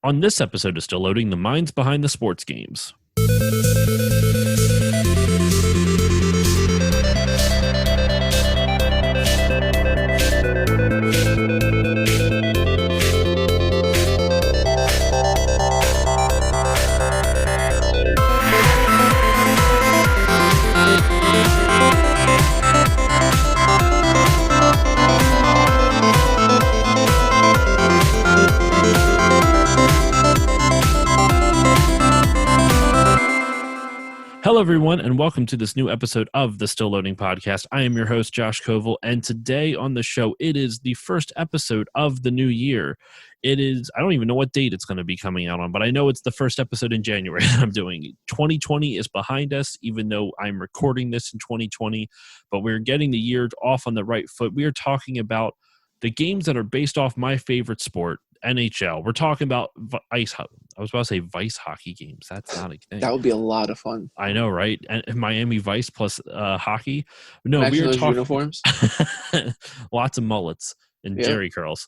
On this episode of Still Loading, the minds behind the sports games. Hello, everyone, and welcome to this new episode of the Still Loading podcast. I am your host, Josh Koval, and today on the show, it is the first episode of the new year. It is, I don't even know what date it's going to be coming out on, but I know it's the first episode in January that I'm doing. 2020 is behind us, even though I'm recording this in 2020, but we're getting the year off on the right foot. We are talking about the games that are based off my favorite sport, NHL. We're talking about ice hockey. I was about to say Vice hockey games. That's not a thing. That would be a lot of fun. I know, right? And Miami Vice plus hockey. No, Imagine we are those talking uniforms. lots of mullets and jerry curls.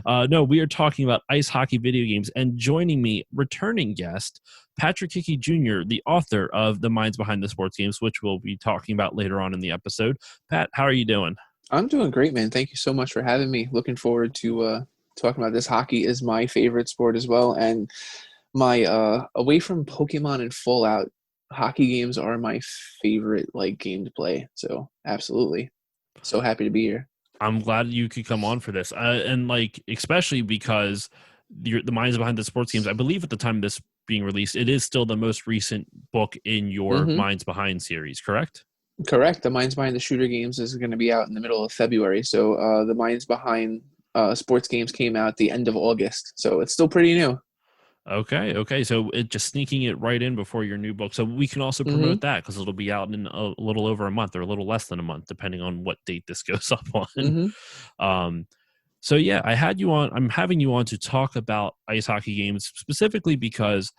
No, we are talking about ice hockey video games. And joining me, returning guest, Patrick Hickey Jr., the author of The Minds Behind the Sports Games, which we'll be talking about later on in the episode. Pat, how are you doing? I'm doing great, man. Thank you so much for having me. Looking forward to talking about this. Hockey is my favorite sport as well. And my away from Pokemon and Fallout, hockey games are my favorite game to play. So absolutely. So happy to be here. I'm glad you could come on for this. And especially because the Minds Behind the Sports Games, I believe at the time of this being released, it is still the most recent book in your Minds Behind series, correct? Correct. The Minds Behind the Shooter Games is going to be out in the middle of February. So the Minds Behind Sports Games came out the end of August. So it's still pretty new. Okay. So it just sneaking it right in before your new book. So we can also promote that because it'll be out in a little over a month or a little less than a month, depending on what date this goes up on. So yeah, I had you on. I'm having you on to talk about ice hockey games specifically because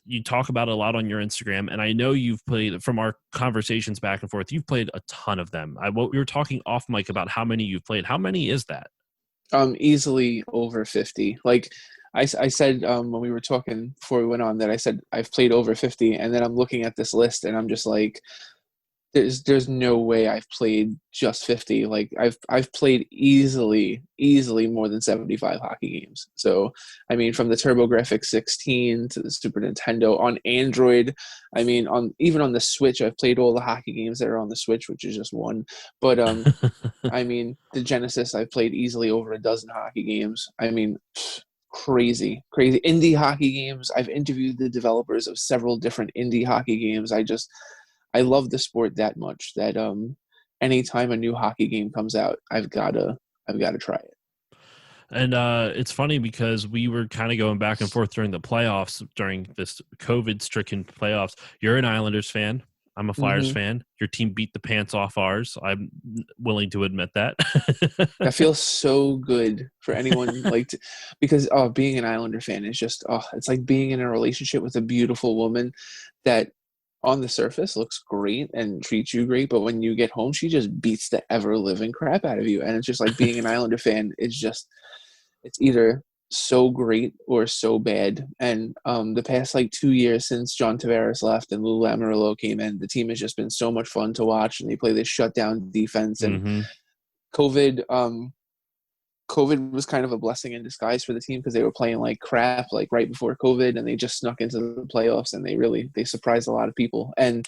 you talk about it a lot on your Instagram, and I know you've played, from our conversations back and forth, you've played a ton of them. We were talking off mic about how many you've played. How many is that? Easily over 50. I said when we were talking before we went on that I said I've played over 50, and then I'm looking at this list and I'm just like, there's no way I've played just 50. I've played easily more than 75 hockey games. So I mean, from the TurboGrafx 16 to the Super Nintendo on Android, I mean, even on the Switch, I've played all the hockey games that are on the Switch, which is just one. But I mean, the Genesis, I've played easily over a dozen hockey games. I mean, crazy indie hockey games. I've interviewed the developers of several different indie hockey games. I love the sport that much that anytime a new hockey game comes out, I've got to try it. And it's funny because we were kind of going back and forth during the playoffs, during this COVID-stricken playoffs. You're an Islanders fan. I'm a Flyers fan. Your team beat the pants off ours. I'm willing to admit that. That feels so good for anyone, because being an Islander fan is just, it's like being in a relationship with a beautiful woman that on the surface looks great and treats you great, but when you get home, she just beats the ever-living crap out of you. And it's just like being an Islander fan. It's either so great or so bad. And the past 2 years since John Tavares left and Lou Lamoriello came in, the team has just been so much fun to watch, and they play this shutdown defense. And COVID was kind of a blessing in disguise for the team because they were playing like crap right before COVID, and they just snuck into the playoffs, and they surprised a lot of people. And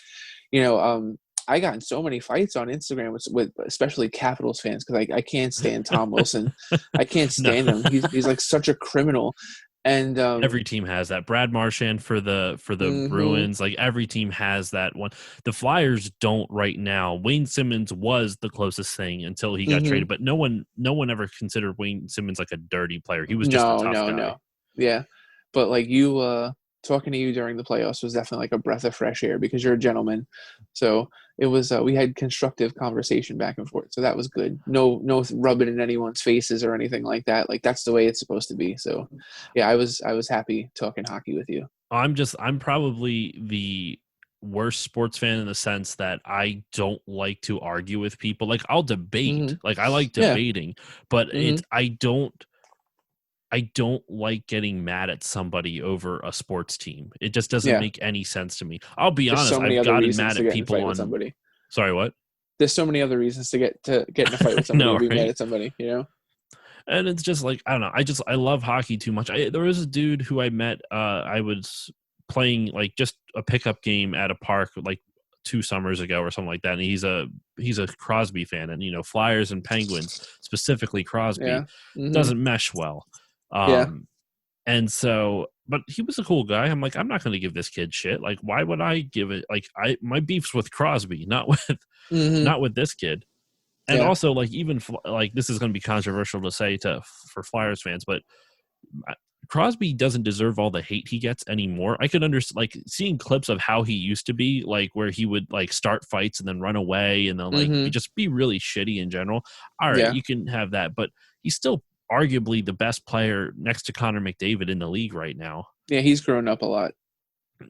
I got in so many fights on Instagram with especially Capitals fans because I can't stand Tom Wilson. I can't stand him. He's like such a criminal. And every team has that. Brad Marchand for the Bruins, every team has that one. The Flyers don't right now. Wayne Simmons was the closest thing until he got traded, but no one ever considered Wayne Simmons like a dirty player. He was just a tough guy. No. Yeah, but talking to you during the playoffs was definitely like a breath of fresh air because you're a gentleman. So it was, we had constructive conversation back and forth. So that was good. No rubbing in anyone's faces or anything like that. That's the way it's supposed to be. So yeah, I was happy talking hockey with you. I'm probably the worst sports fan in the sense that I don't like to argue with people. Like I'll debate, like I like Yeah. debating, but Mhm. I don't like getting mad at somebody over a sports team. It just doesn't Yeah. make any sense to me. I'll be There's honest, so many I've other gotten reasons mad to at get in a people fight with on. somebody. Sorry, what? There's so many other reasons to get in a fight with somebody or No, be mad right? at somebody, you know? And it's just like I don't know. I love hockey too much. There was a dude who I met. I was playing like just a pickup game at a park like 2 summers ago or something like that. And he's a Crosby fan, and Flyers and Penguins, specifically Crosby, Yeah. Mhm. doesn't mesh well. Yeah. And so, but he was a cool guy. I'm like, I'm not going to give this kid shit. Like, why would I give it? Like, my beef's with Crosby, not with Mhm. not with this kid. And Yeah. also, like, even like this is going to be controversial to say for Flyers fans, but Crosby doesn't deserve all the hate he gets anymore. I could understand, like, seeing clips of how he used to be, like, where he would like start fights and then run away and then like Mhm. just be really shitty in general. All right, Yeah. you can have that, but he's still arguably the best player next to Connor McDavid in the league right now. Yeah, he's grown up a lot.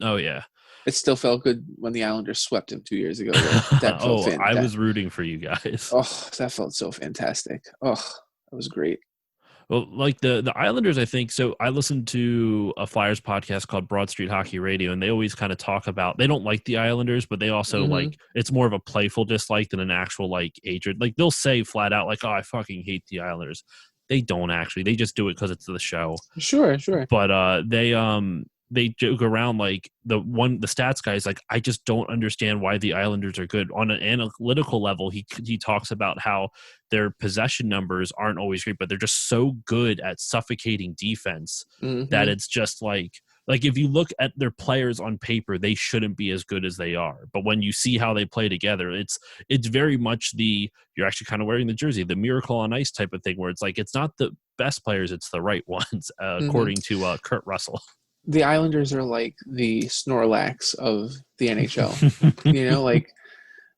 Oh yeah. It still felt good when the Islanders swept him 2 years ago, though. That felt Oh, I was rooting for you guys. that felt so fantastic. Oh, that was great. Well, like the Islanders, I think so. I listened to a Flyers podcast called Broad Street Hockey Radio, and they always kind of talk about they don't like the Islanders, but they also Mhm. like it's more of a playful dislike than an actual like hatred. Like they'll say flat out like, "Oh, I fucking hate the Islanders." They don't actually. They just do it because it's the show. Sure, sure. But they joke around like the stats guy is like, I just don't understand why the Islanders are good on an analytical level. He talks about how their possession numbers aren't always great, but they're just so good at suffocating defense that Mhm. it's just like if you look at their players on paper, they shouldn't be as good as they are. But when you see how they play together, it's very much you're actually kind of wearing the jersey, the miracle on ice type of thing, where it's like it's not the best players, it's the right ones, Mhm. according to Kurt Russell. The Islanders are like the Snorlax of the NHL. You know, like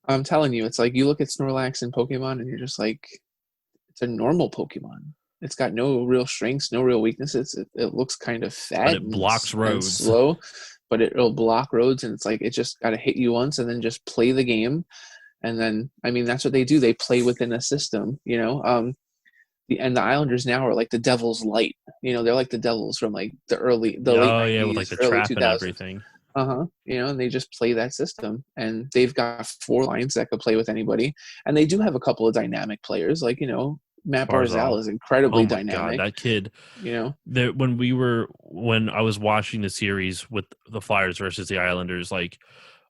I'm telling you, it's like you look at Snorlax in Pokemon and you're just like, it's a normal Pokemon. It's got no real strengths, no real weaknesses. It looks kind of But fat it blocks and roads. slow, but it'll block roads. And it's like it just got to hit you once and then just play the game. And then, I mean, that's what they do. They play within a system, you know. The Islanders now are like the Devil's Light. You know, they're like the Devils from like the late Oh yeah, with like '90s, the early trap and 2000s. everything. You know, and they just play that system, and they've got 4 lines that could play with anybody, and they do have a couple of dynamic players, like Matt Barzal Barzal. is Oh incredibly my god, dynamic. that kid. You know, When I was watching the series with the Flyers versus the Islanders, like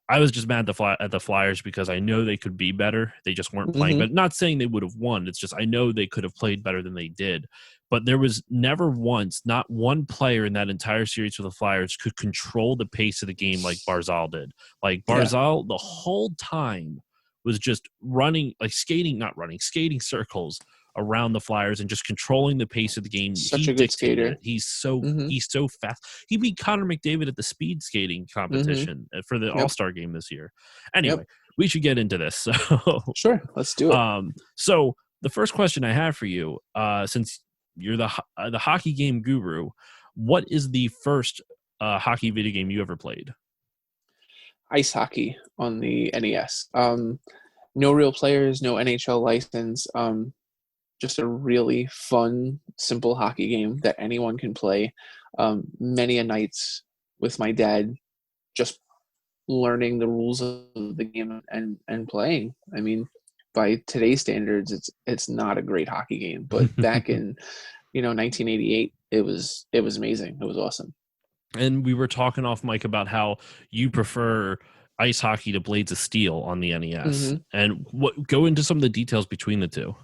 I was just mad at the Flyers because I know they could be better. They just weren't playing. hmm But not saying they would have won. It's just I know they could have played better than they did. But there was never once, not one player in that entire series for the Flyers could control the pace of the game like Barzal did. Like yeah, Barzal, the whole time was just running, like skating, not running, skating circles around the Flyers and just controlling the pace of the game. such He a good dictated it. skater. hmm He's so fast. He beat Connor McDavid at the speed skating hmm competition for the Yep, All-Star game this year. yep. Anyway, we should get into this. Sure, let's do it. So the first question I have for you, since you're the hockey game guru, what is the first hockey video game you ever played? Ice hockey on the NES. No real players, no NHL license. Just a really fun, simple hockey game that anyone can play. Many a nights with my dad, just learning the rules of the game and playing. I mean, by today's standards, it's not a great hockey game, but back in 1988, it was amazing. It was awesome. And we were talking off mic about how you prefer ice hockey to Blades of Steel on the NES, hmm and what go into some of the details between the two.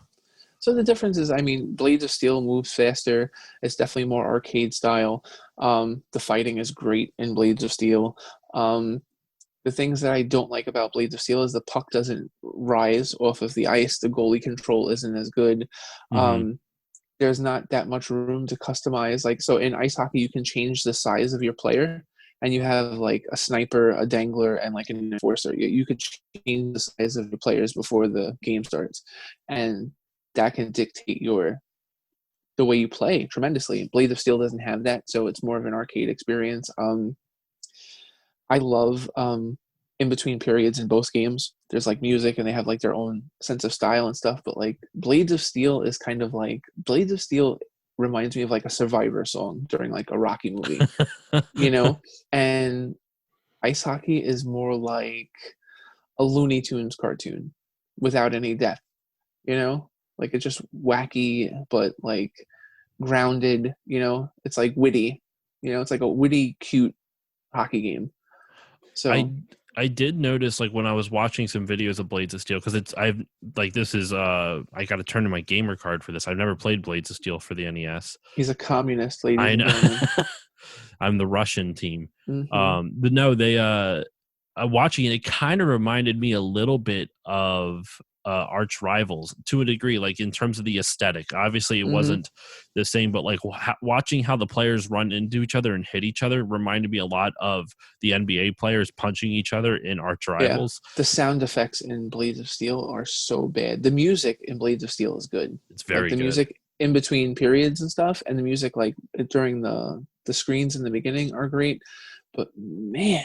So the difference is, I mean, Blades of Steel moves faster. It's definitely more arcade style. The fighting is great in Blades of Steel. Um, the things that I don't like about Blades of Steel is the puck doesn't rise off of the ice. The goalie control isn't as good. Mm-hmm. There's not that much room to customize. Like, so in ice hockey, you can change the size of your player, and you have like a sniper, a dangler, and like an enforcer. You could change the size of your players before the game starts, and that can dictate the way you play tremendously. Blades of Steel doesn't have that, so it's more of an arcade experience. I love in between periods in both games. There's like music and they have like their own sense of style and stuff. But like Blades of Steel is kind of like Blades of Steel reminds me of like a Survivor song during like a Rocky movie, you know? And ice hockey is more like a Looney Tunes cartoon without any depth, you know? Like it's just wacky, but like grounded, you know? It's like witty, you know? It's like a witty, cute hockey game. I So, I did notice like when I was watching some videos of Blades of Steel, because it's I've like this is I got to turn in my gamer card for this. I've never played Blades of Steel for the NES. he's a communist, ladies I and know. gentlemen. I'm the Russian team. Hmm. But no, they watching it, it kind of reminded me a little bit of arch rivals to a degree, like in terms of the aesthetic. Obviously, it Hmm. wasn't the same, but like watching how the players run into each other and hit each other reminded me a lot of the NBA players punching each other in arch Yeah. rivals. The sound effects in Blades of Steel are so bad. The music in Blades of Steel is good. It's Like very the good. music in between periods and stuff, and the music like during the screens in the beginning are great. But man,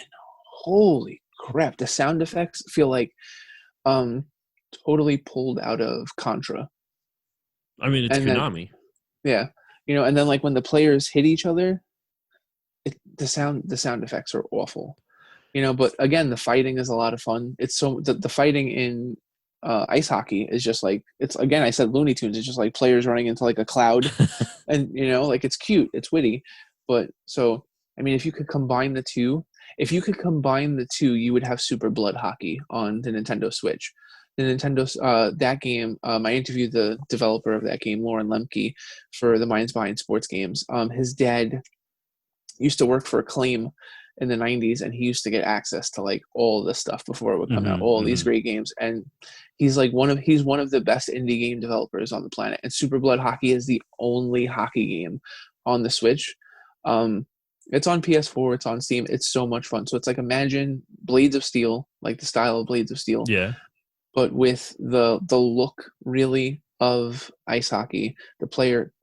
holy crap, the sound effects feel like um totally pulled out of Contra. I mean, it's And then Konami. yeah, you know, and then like when the players hit each other, the sound effects are awful. You know, but again, the fighting is a lot of fun. It's so the fighting in ice hockey is just like it's again. I said Looney Tunes. It's just like players running into like a cloud, and you know, like it's cute, it's witty. But so I mean, if you could combine the two, you would have Super Blood Hockey on the Nintendo Switch. The Nintendo that game. I interviewed the developer of that game, Lauren Lemke, for the Minds Behind Sports Games. His dad used to work for Acclaim in the 90s, and he used to get access to like all this stuff before it would come out, Hmm. all these Hmm. great games. And he's one of the best indie game developers on the planet, and Super Blood Hockey is the only hockey game on the Switch. It's on PS4, it's on Steam, it's so much fun. So it's like imagine Blades of Steel, like the style of Blades of Steel, Yeah. but with the look really of ice hockey, the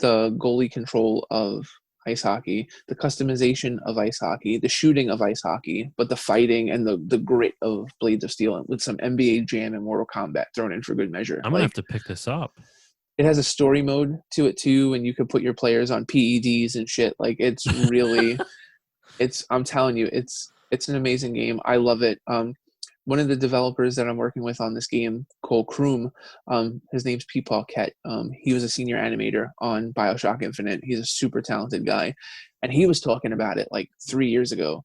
goalie control of ice hockey, the customization of ice hockey, the shooting of ice hockey, but the fighting and the grit of Blades of Steel with some NBA Jam and Mortal Kombat thrown in for good measure. I'm gonna have Like to pick this up. it has a story mode to it too, and you can put your players on PEDs and shit. Like it's really, I'm telling you, it's an amazing game. I love it. One of the developers that I'm working with on this game, Cole Kroom, his name's Pete Paquette. He was a senior animator on BioShock Infinite. He's a super talented guy, and he was talking about it like 3 years ago,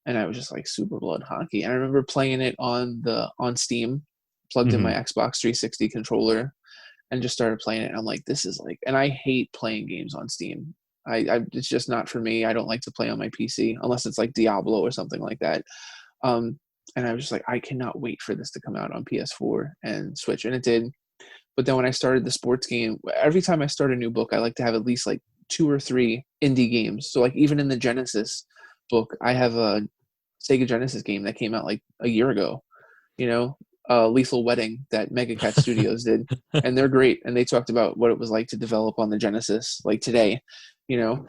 and I was just like Super Blood Hockey. And I remember playing it on Steam, plugged in my Hmm. Xbox 360 controller, and just started playing it. And I'm like, this is like, and I hate playing games on Steam. It's just not for me. I don't like to play on my PC unless it's like Diablo or something like that. Um, and I was just like, I cannot wait for this to come out on PS4 and Switch, and it did. But then when I started the sports game, every time I start a new book, I like to have at least like 2 or 3 indie games. So like even in the Genesis book, I have a Sega Genesis game that came out like a year ago. You know, Lethal Wedding that Mega Cat Studios did, and they're great. And they talked about what it was like to develop on the Genesis like today. You know,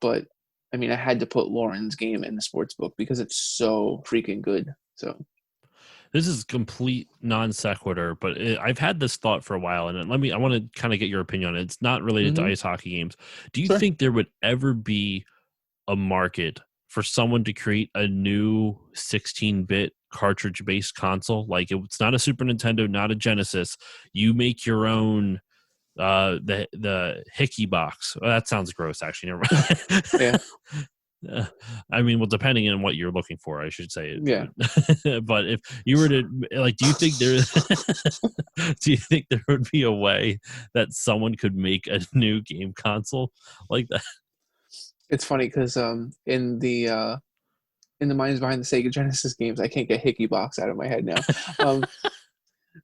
but I mean, I had to put Lauren's game in the sports book because it's so freaking good. So, This is complete non sequitur, but I've had this thought for a while, and I want to kind of get your opinion on it. It's not related to mm-hmm. ice hockey games. Do you Sure. think there would ever be a market for someone to create a new 16-bit cartridge-based console? Like it's not a Super Nintendo, not a Genesis. You make your own the Hickey box. Well, that sounds gross, actually. Never Yeah. mind. I mean, well, depending on what you're looking for, I should say. Yeah. But if you were to like, do you think there, do you think there would be a way that someone could make a new game console like that? It's funny because in the minds behind the Sega Genesis games, I can't get Hickey Box out of my head now. Um,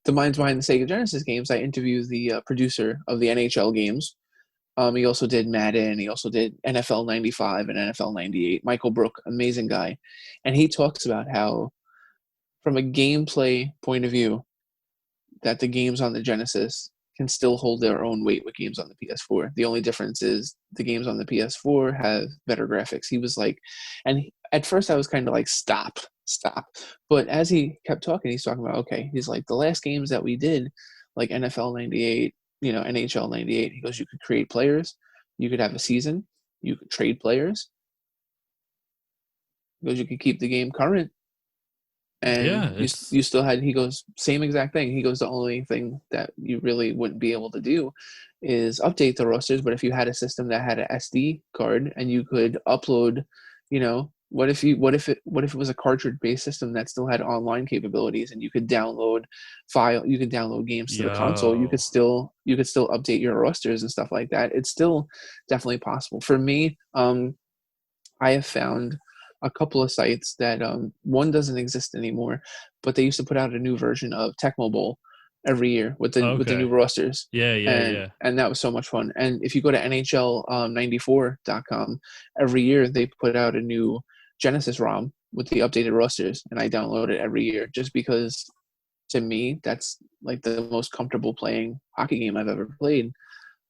the minds behind the Sega Genesis games, I interviewed the producer of the NHL games. He also did Madden. He also did NFL 95 and NFL 98. Michael Brook, amazing guy. And he talks about how, from a gameplay point of view, that the games on the Genesis can still hold their own weight with games on the PS4. The only difference is the games on the PS4 have better graphics. He was like, and at first I was kind of like, stop. stop. But as he kept talking, he's talking about, okay, he's like, the last games that we did, like NFL 98, NHL 98, he goes, you could create players, you could have a season, you could trade players. He goes, you could keep the game current. Yeah, And it's you still had, he goes, same exact thing. He goes, the only thing that you really wouldn't be able to do is update the rosters. But if you had a system that had an SD card and you could upload, what if it was a cartridge based system that still had online capabilities and you could download games to the console, yo. you could still update your rosters and stuff like that. It's still definitely possible. For me, I have found a couple of sites that one doesn't exist anymore, but they used to put out a new version of Tecmo Bowl every year with the new Okay. rosters, Yeah, yeah, and yeah. that was so much fun. And if you go to NHL94.com, every year they put out a new Genesis ROM with the updated rosters, and I download it every year just because to me that's like the most comfortable playing hockey game I've ever played.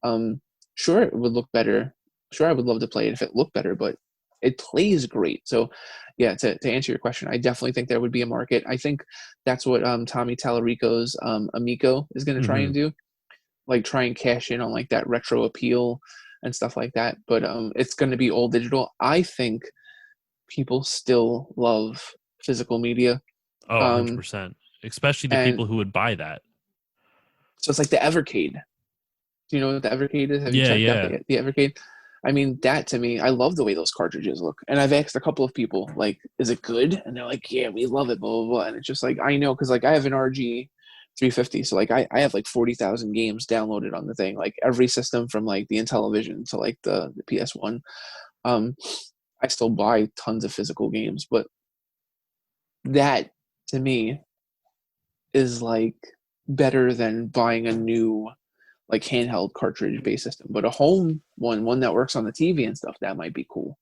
Um, sure, it would look better. Sure, I would love to play it if it looked better, but it plays great. So, yeah, to answer your question, I definitely think there would be a market. I think that's what Tommy Tallarico's Amico is going to try Hmm. and do, like try and cash in on like that retro appeal and stuff like that. But it's going to be all digital. I think people still love physical media, Oh, um, 100%. Especially the and people who would buy that. so it's like the Evercade. Do you know what the Evercade is? Have you Yeah, checked out yeah. the Evercade? I mean, that to me, I love the way those cartridges look. And I've asked a couple of people, like, is it good? And they're like, yeah, we love it, blah, blah, blah. And it's just like, I know, because like I have an RG 350. So like I have like 40,000 games downloaded on the thing, like every system from like the Intellivision to like the PS1. Um, I still buy tons of physical games, but that to me is like better than buying a new like handheld cartridge based system, but a home one that works on the TV and stuff, that might be cool.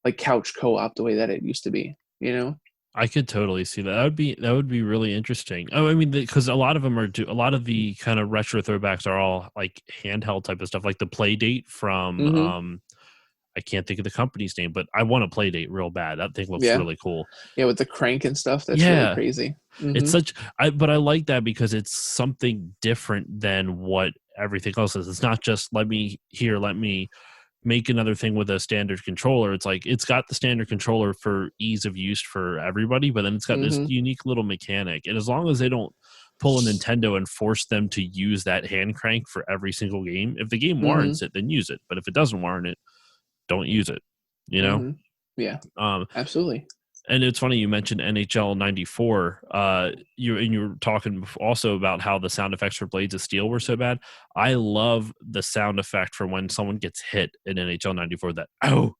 Like couch co-op the way that it used to be, you know? I could totally see that. That would be really interesting. Oh, I mean, because a lot of them a lot of the kind of retro throwbacks are all like handheld type of stuff, like the Play Date from Mm-hmm. I can't think of the company's name, but I want a Play Date real bad. That thing looks Yeah. really cool. Yeah, with the crank and stuff, that's really Yeah, crazy. it's Mm-hmm. such but I like that because it's something different than what everything else is. It's not just let me make another thing with a standard controller. It's like it's got the standard controller for ease of use for everybody, but then it's got this Mm-hmm. unique little mechanic. And as long as they don't pull a Nintendo and force them to use that hand crank for every single game, if the game Mm-hmm. warrants it, then use it. But if it doesn't warrant it, don't use it. You know? Mm-hmm. Yeah, Um, absolutely. and it's funny you mentioned NHL '94. You were talking also about how the sound effects for Blades of Steel were so bad. I love the sound effect for when someone gets hit in NHL '94. That oh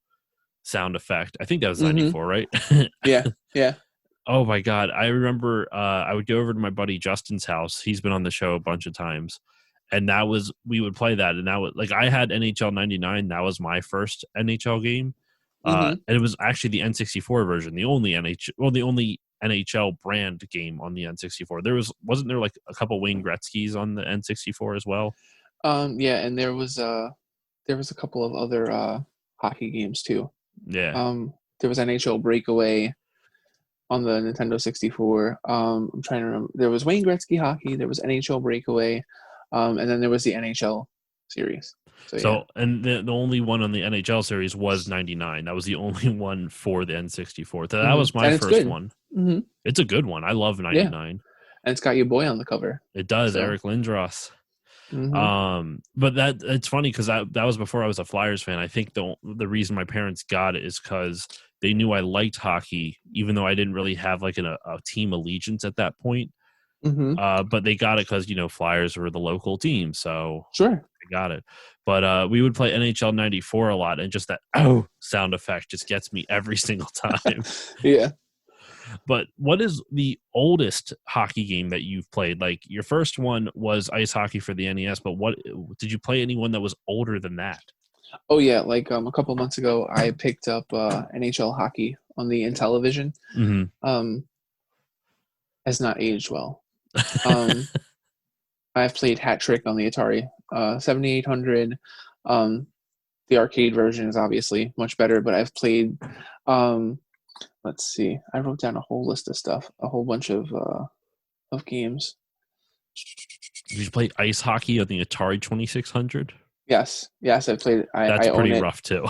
sound effect. I think that was Mm-hmm. '94, right? Yeah. Yeah. Oh my god, I remember. I would go over to my buddy Justin's house. He's been on the show a bunch of times, and that was we would play that, and that was like I had NHL '99. That was my first NHL game. Mm-hmm. And it was actually the N64 version, the only the only NHL brand game on the N64. Wasn't there like a couple Wayne Gretzky's on the N64 as well? Yeah, and there was a couple of other hockey games too. Yeah. There was NHL Breakaway on the Nintendo 64. I'm trying to remember. There was Wayne Gretzky hockey. There was NHL Breakaway, and then there was the NHL series. So yeah. So, and the only one on the NHL series was '99. That was the only one for the N64. So that was my And it's first good. one. Hmm. It's a good one. I love Yeah, '99. and it's got your boy on the cover. It does, So. Eric Lindros. Hmm. But that it's funny because that was before I was a Flyers fan. I think the reason my parents got it is because they knew I liked hockey, even though I didn't really have like a team allegiance at that point. Hmm. But they got it because Flyers were the local team, so Sure. I got it. But we would play NHL '94 a lot, and just that oh sound effect just gets me every single time. Yeah. But what is the oldest hockey game that you've played? Like your first one was ice hockey for the NES, but what did you play anyone that was older than that? Oh yeah. Like a couple months ago, I picked up NHL hockey on the Intellivision. Mm-hmm. Um, has not aged well. Um, I've played Hat Trick on the Atari 7800. Um, the arcade version is obviously much better, but I've played um, Let's see. I wrote down a whole list of stuff, a whole bunch of games. Did you play ice hockey on the Atari 2600? Yes, I played. That's I own pretty it. rough too.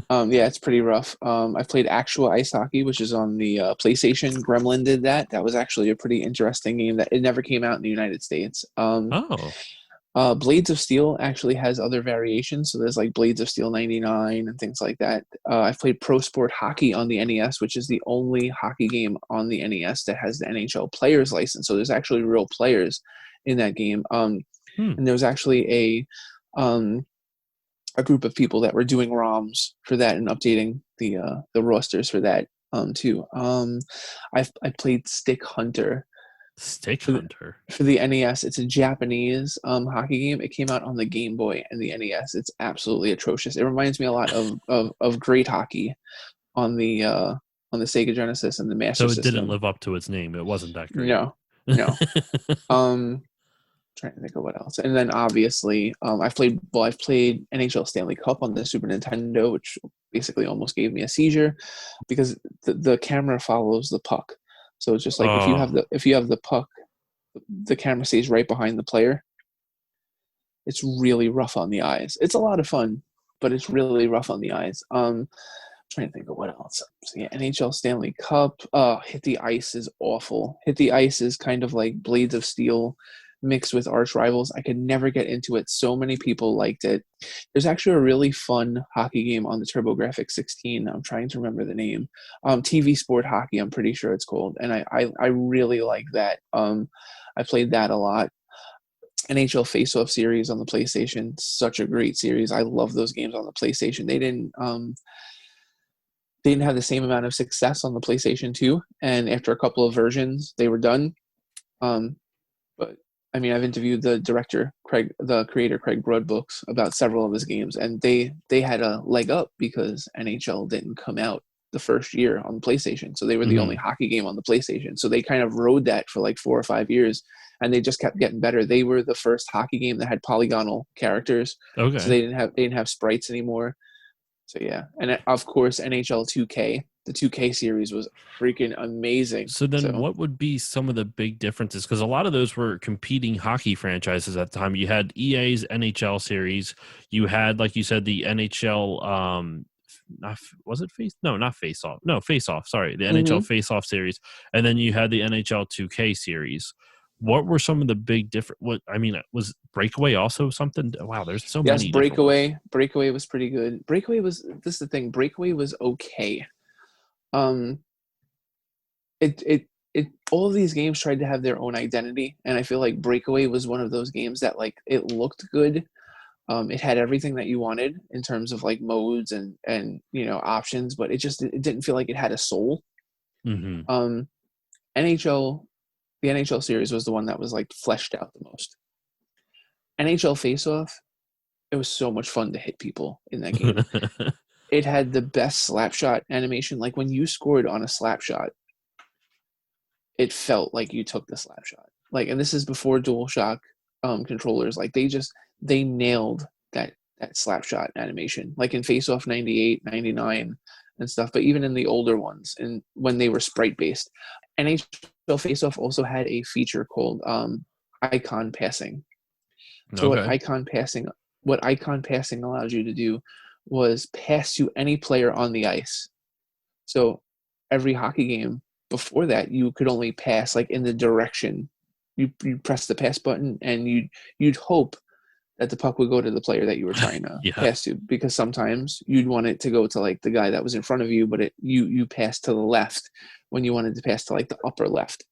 Yeah, it's pretty rough. I played actual ice hockey, which is on the PlayStation. Gremlin did that. That was actually a pretty interesting game. That it never came out in the United States. Oh. Blades of Steel actually has other variations. So there's like Blades of Steel 99 and things like that. I've played Pro Sport Hockey on the NES, which is the only hockey game on the NES that has the NHL players license. So there's actually real players in that game. And there was actually a group of people that were doing ROMs for that and updating the rosters for that too. I played Stick Hunter Stick for the, Hunter. for the NES. It's a Japanese hockey game. It came out on the Game Boy and the NES. It's absolutely atrocious. It reminds me a lot of Great Hockey on the Sega Genesis and the Master So it didn't System. live up to its name. It wasn't that great. No, no. Trying to think of what else. And then obviously, I've played NHL Stanley Cup on the Super Nintendo, which basically almost gave me a seizure because the camera follows the puck. So it's just like Oh, if you have the puck, the camera stays right behind the player. It's really rough on the eyes. It's a lot of fun, but it's really rough on the eyes. Trying to think of what else. So yeah, NHL Stanley Cup. Hit the Ice is awful. Hit the Ice is kind of like Blades of Steel mixed with arch rivals. I could never get into it. So many people liked it. There's actually a really fun hockey game on the TurboGrafx 16. I'm trying to remember the name. TV Sport Hockey, I'm pretty sure it's called. And I really like that. I played that a lot. NHL Face-Off series on the PlayStation, such a great series. I love those games on the PlayStation. They didn't have the same amount of success on the PlayStation 2, and after a couple of versions, they were done. But I mean, I've interviewed the creator Craig Broadbooks about several of his games, and they had a leg up because NHL didn't come out the first year on the PlayStation, so they were the only hockey game on the PlayStation. So they kind of rode that for like 4 or 5 years, and they just kept getting better. They were the first hockey game that had polygonal characters, so okay. they didn't have sprites anymore. So yeah, and of course NHL 2K, the 2K series was freaking amazing. So then So what would be some of the big differences? Because a lot of those were competing hockey franchises at the time. You had EA's NHL series. You had, like you said, the NHL was it face? No, not face off. No, face off. Sorry. The NHL hmm face off series. And then you had the NHL 2K series. What were some of the big different what I mean, was Breakaway also something? Wow, there's so yes, many different ones. Breakaway was pretty good. This is the thing. Breakaway was okay. Um, it all of these games tried to have their own identity, and I feel like Breakaway was one of those games that like it looked good. It had everything that you wanted in terms of like modes and options, but it didn't feel like it had a soul. Mm-hmm. Um, NHL the NHL series was the one that was like fleshed out the most. NHL Face Off, it was so much fun to hit people in that game. It had the best slap shot animation. Like when you scored on a slap shot, it felt like you took the slap shot. Like, and this is before DualShock controllers. Like they nailed that slap shot animation. Like in Face Off 98, 99 and stuff, but even in the older ones and when they were sprite based. NHL Face Off also had a feature called icon passing. So Okay. what icon passing allows you to do was pass to any player on the ice. So every hockey game before that, you could only pass like in the direction. You press the pass button, and you'd hope that the puck would go to the player that you were trying to Yeah. pass to, because sometimes you'd want it to go to like the guy that was in front of you, but you passed to the left when you wanted to pass to like the upper left,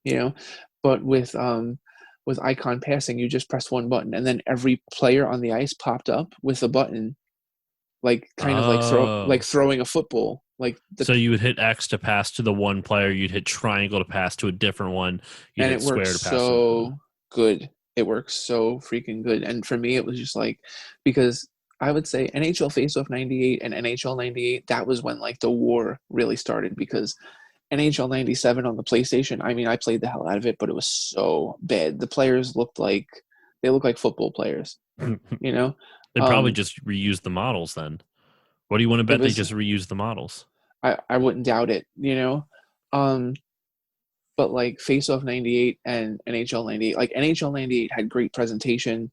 you know. But with icon passing, you just press one button, and then every player on the ice popped up with a button, like kind of like Oh. throwing a football, like the So you would hit X to pass to the one player, you'd hit triangle to pass to a different one, you'd and hit it works square to pass to so good. It works so freaking good. And for me, it was just like, because I would say NHL Faceoff 98 and NHL 98, that was when like the war really started, because NHL 97 on the PlayStation, I mean, I played the hell out of it, but it was so bad. The players they looked like football players, you know? They probably Um, just reused the models then. What do you want to it bet they was just reused the models? I wouldn't doubt it, you know. Um, but like Face Off 98 and NHL 98, like NHL 98 had great presentation.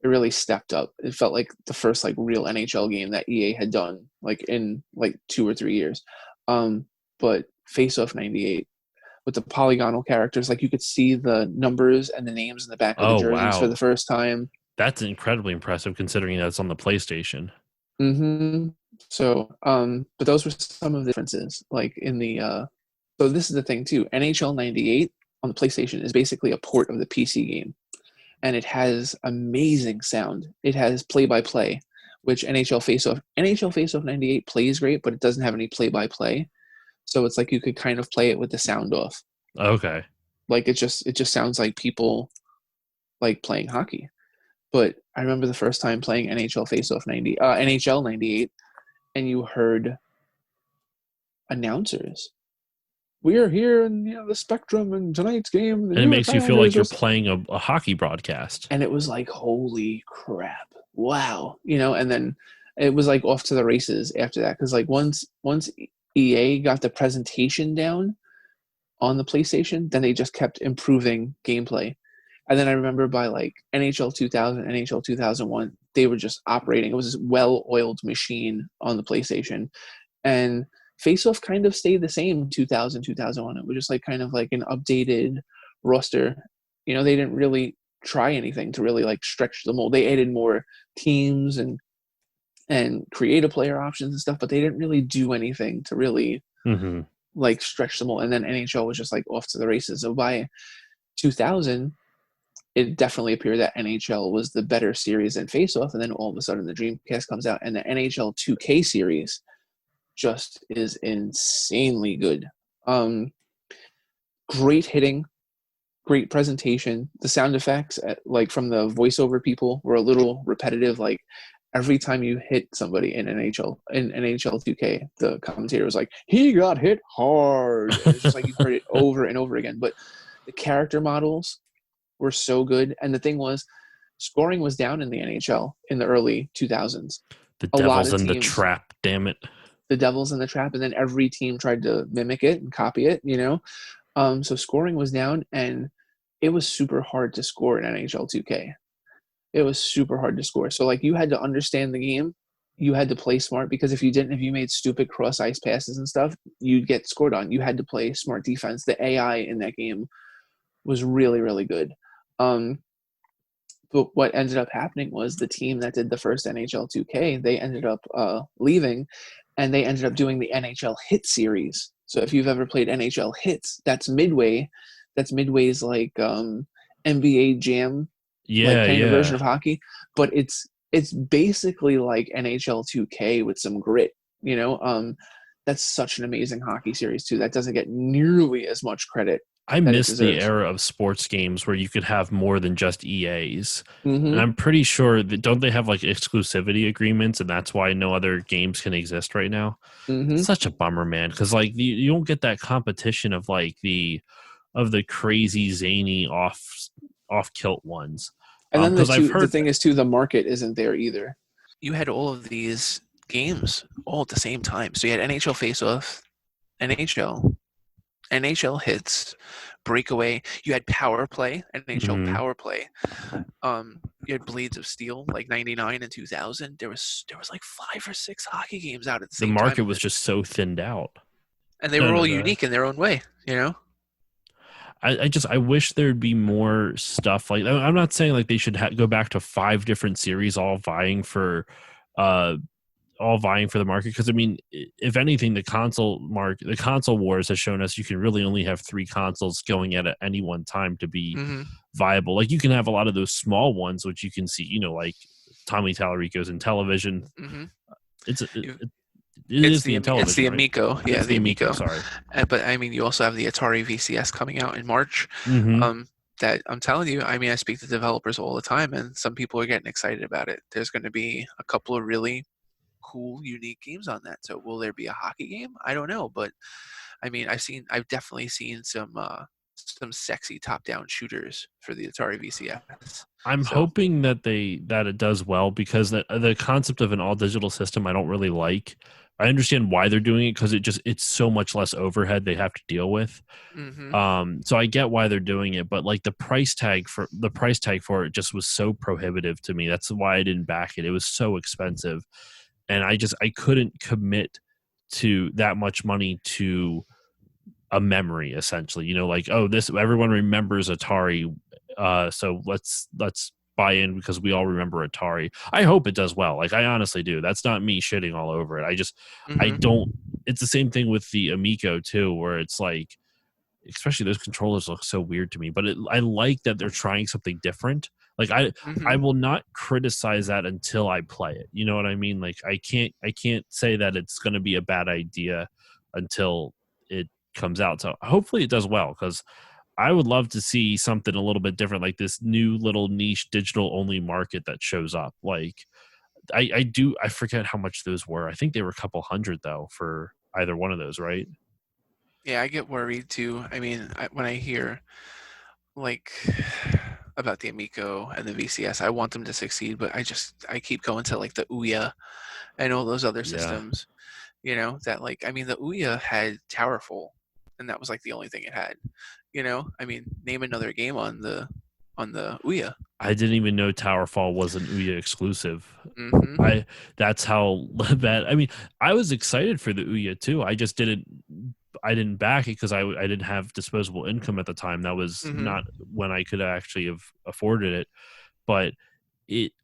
It really stepped up. It felt like the first like real NHL game that EA had done like in like 2 or 3 years. Um, but Face Off 98 with the polygonal characters, like you could see the numbers and the names in the back of the Oh jerseys for the wow, first time. that's incredibly impressive considering that's on the PlayStation. Hmm. So, but those were some of the differences, like in the. So this is the thing too. NHL '98 on the PlayStation is basically a port of the PC game, and it has amazing sound. It has play-by-play, which NHL Face-Off '98 plays great, but it doesn't have any play-by-play. So it's like you could kind of play it with the sound off. Okay. Like it just sounds like people like playing hockey. But I remember the first time playing NHL '98, and you heard announcers. We are here in the Spectrum, and tonight's game, the And it New York makes you feel like Islanders you're are. playing a hockey broadcast. And it was like, holy crap, wow, And then it was like off to the races after that because like once EA got the presentation down on the PlayStation, then they just kept improving gameplay. And then I remember by like NHL 2000, NHL 2001, they were just operating. It was this well-oiled machine on the PlayStation. And Face Off kind of stayed the same 2000, 2001. It was just like kind of like an updated roster. They didn't really try anything to really like stretch the mold. They added more teams and creative player options and stuff, but they didn't really do anything to really Mm-hmm. like stretch the mold. And then NHL was just like off to the races. So by 2000, it definitely appeared that NHL was the better series than Face Off. And then all of a sudden the Dreamcast comes out and the NHL 2K series just is insanely good. Great hitting, great presentation. The sound effects, like from the voiceover people, were a little repetitive. Like every time you hit somebody in NHL 2K, the commentator was like, "He got hit hard," and it's just like you heard it over and over again. But the character models were so good, and the thing was, scoring was down in the NHL in the early 2000s. The A lot devil's of in the teams, trap, damn it. the devil's in the trap, and then every team tried to mimic it and copy it. So scoring was down, and it was super hard to score in NHL 2K. It was super hard to score. So like you had to understand the game, you had to play smart because if you didn't, if you made stupid cross ice passes and stuff, you'd get scored on. You had to play smart defense. The AI in that game was really really good. Um, but what ended up happening was the team that did the first NHL 2K, they ended up leaving, and they ended up doing the NHL Hit series. So if you've ever played NHL Hits, that's Midway. That's Midway's like NBA Jam, like Yeah, kind of version yeah. of hockey, but it's basically like NHL 2K with some grit. That's such an amazing hockey series too. That doesn't get nearly as much credit I that it miss the deserves. era of sports games where you could have more than just EAs. And Mm-hmm. I'm pretty sure that don't they have like exclusivity agreements and that's why no other games can exist right now? Mm-hmm. It's such a bummer, man, because like you don't get that competition of like the crazy zany off kilt ones. And then Because I've the heard thing is too, the market isn't there either. You had all of these games all at the same time. So you had NHL Face Off, NHL, NHL Hits, Breakaway. You had Power Play, NHL mhm, Power Play. You had Blades of Steel, like '99 and 2000. There was like 5 or 6 hockey games out at the the same time, market was just so thinned out. and they No, were no, all go ahead. unique in their own way. I wish there'd be more stuff like I'm not saying like they should go back to 5 different series uh all vying for the market because I mean if anything the console wars has shown us you can really only have 3 consoles going at any one time to be Mm-hmm. viable. Like you can have a lot of those small ones which you can see like Tommy Tallarico's in television. Mm-hmm. It's it, You, it is the it's the Intellivision, right? Amico, yeah, It's the the Amico, Amico. sorry. But I mean, you also have the Atari VCS coming out in March. Mm-hmm. Um, that I'm telling you, I mean, I speak to developers all the time, and some people are getting excited about it. There's going to be a couple of really cool, unique games on that. So, will there be a hockey game? I don't know, but I mean, I've definitely seen some sexy top-down shooters for the Atari VCS. I'm So, hoping that it does well, because the concept of an all digital system I don't really like. I understand why they're doing it, because it's so much less overhead they have to deal with. mm-hmm, So I get why they're doing it, but like the price tag for it just was so prohibitive to me. That's why I didn't back it. It was so expensive, and I couldn't commit to that much money to a memory, essentially. Like, oh, this everyone remembers Atari, so let's buy in because we all remember Atari. I hope it does well. Like, I honestly do. That's not me shitting all over it. I mm-hmm, don't. It's the same thing with the Amico too, where it's like, especially those controllers look so weird to me. But I like that they're trying something different. Like, I mm-hmm. will not criticize that until I play it. You know what I mean? Like, I can't say that it's going to be a bad idea until it comes out. So hopefully it does well, because I would love to see something a little bit different, like this new little niche digital only market that shows up. Like, I forget how much those were. I think they were a couple hundred though for either one of those, right? Yeah, I get worried too. I mean, when I hear like about the Amico and the VCS, I want them to succeed, but I keep going to like the Ouya and all those other Yeah. systems. That like I mean the Ouya had Towerfall, and that was like the only thing it had. I mean, name another game on the Ouya. I didn't even know Towerfall was an Ouya exclusive. Mm-hmm. I That's how bad. I mean, I was excited for the Ouya too. I didn't back it because I didn't have disposable income at the time. That was Mm-hmm. not when I could actually have afforded it. But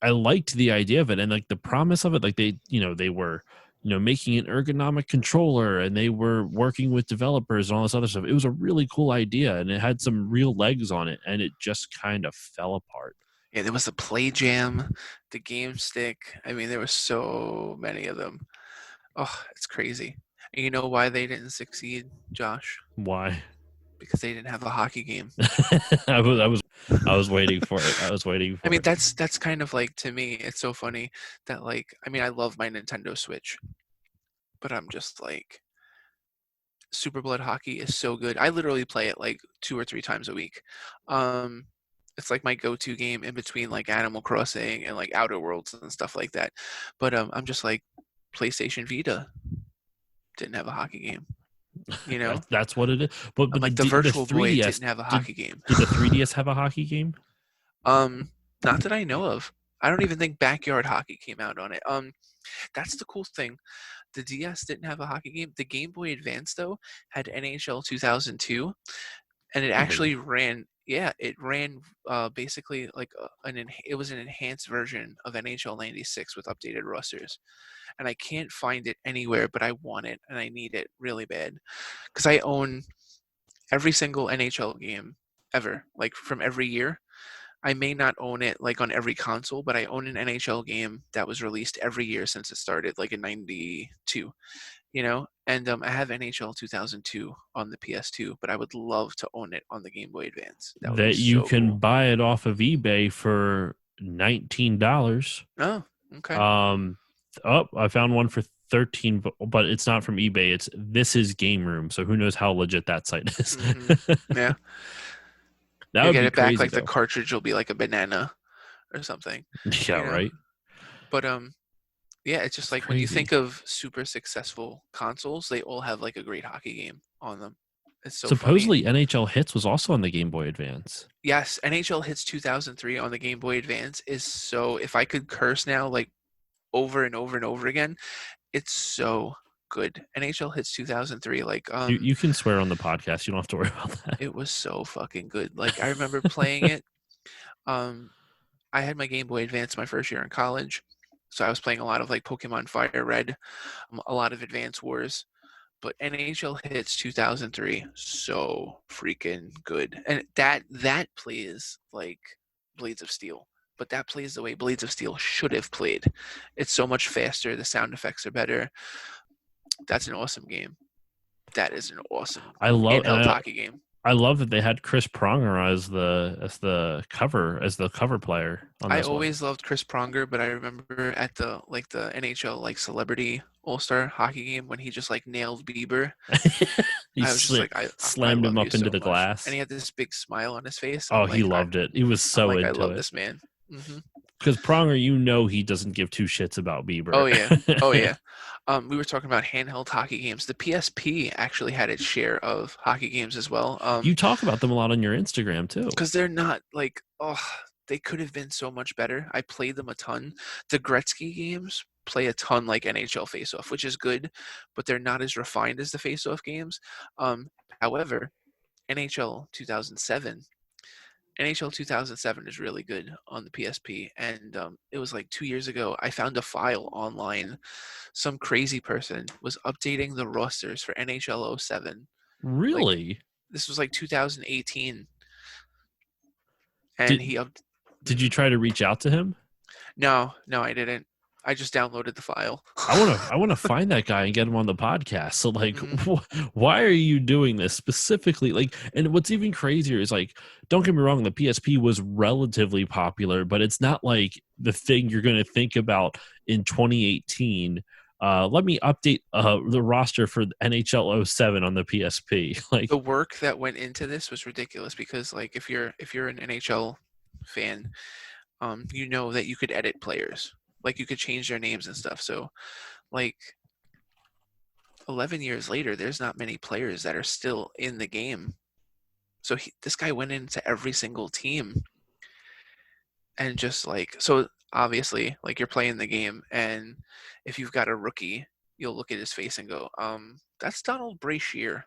I liked the idea of it, and like the promise of it. Like, they were making an ergonomic controller, and they were working with developers and all this other stuff. It was a really cool idea, and it had some real legs on it, and it just kind of fell apart. Yeah, there was the Play Jam, the Game Stick. I mean, there were so many of them. Oh, it's crazy. And you know why they didn't succeed, Josh? Why? Because they didn't have a hockey game. I was waiting for it. I was waiting I for mean, it. that's kind of like to me, it's so funny that like I mean, I love my Nintendo Switch, but I'm just like Super Blood Hockey is so good. I literally play it like 2 or 3 times a week. Um, it's like my go-to game in between like Animal Crossing and like Outer Worlds and stuff like that. But I'm just like PlayStation Vita didn't have a hockey game. You know, That's what it is. But like the the Virtual Boy 3DS, didn't have a did hockey game. did the 3DS have a hockey game? Um, Not that I know of. I don't even think Backyard Hockey came out on it. That's the cool thing. The DS didn't have a hockey game. The Game Boy Advance though had NHL 2002, and it Really? actually ran. Yeah, it ran basically like it was an enhanced version of NHL 96 with updated rosters. And I can't find it anywhere, but I want it and I need it really bad because I own every single NHL game ever, like from every year. I may not own it like on every console, but I own an NHL game that was released every year since it started, like in '92. And I have NHL 2002 on the PS2, but I would love to own it on the Game Boy Advance. That would be That you so can cool. buy it off of eBay for $19. Oh, okay. Um, oh, I found one for 13, but it's not from eBay. It's This Is Game Room, so who knows how legit that site is. Hmm. Yeah, That you would get be it back crazy like the though. cartridge will be like a banana or something, Yeah, you know. right. But yeah, it's just That's like when you think crazy. of super successful consoles, they all have like a great hockey game on them. It's so funny. Supposedly NHL Hits was also on the Game Boy Advance. Yes, NHL Hits 2003 on the Game Boy Advance is so. If I could curse now, like over and over and over again, it's so good. NHL Hits 2003, like You can swear on the podcast. You don't have to worry about that. it was so fucking good. Like I remember playing it. Um, I had my Game Boy Advance my first year in college, so I was playing a lot of like Pokemon Fire Red, a lot of Advance Wars. But NHL Hits 2003, so freaking good, and that plays like Blades of Steel, but that plays the way Blades of Steel should have played. It's so much faster. The sound effects are better. That's an awesome game. That is an awesome I love and handheld hockey game. I love that they had Chris Pronger as the cover player on I this one. always loved Chris Pronger, but I remember at the NHL like celebrity All-Star hockey game when he just like nailed Bieber. He I was just like, I slammed him love you up into so the much. And glass. he had this big smile on his face. Oh, he loved it. He was I'm so like, I into love it. this man. Hmm. Because Pronger, he doesn't give two shits about Bieber. Oh yeah, oh yeah. We were talking about handheld hockey games. The PSP actually had its share of hockey games as well. You talk about them a lot on your Instagram too. Because they're not like, oh, they could have been so much better. I played them a ton. The Gretzky games play a ton like NHL Face-Off, which is good, but they're not as refined as the Face-Off games. However, NHL 2007 NHL 2007 is really good on the PSP, and it was like 2 years ago. I found a file online. Some crazy person was updating the rosters for NHL '07. Like Really? this was like 2018, and Did he up. did you Mhm. try to reach out to him? No, no, I didn't. I just downloaded the file. I want to find that guy and get him on the podcast. So like, Hmm. why are you doing this specifically? Like, and what's even crazier is like, don't get me wrong, the PSP was relatively popular, but it's not like the thing you're going to think about in 2018. Let me update the roster for NHL '07 on the PSP. Like, The work that went into this was ridiculous because, like, if you're an NHL fan, you know that you could edit players, like you could change their names and stuff. So, like, 11 years later, there's not many players that are still in the game. So this guy went into every single team and just like, so obviously, like you're playing the game, and if you've got a rookie, you'll look at his face and go, that's Donald Brashear.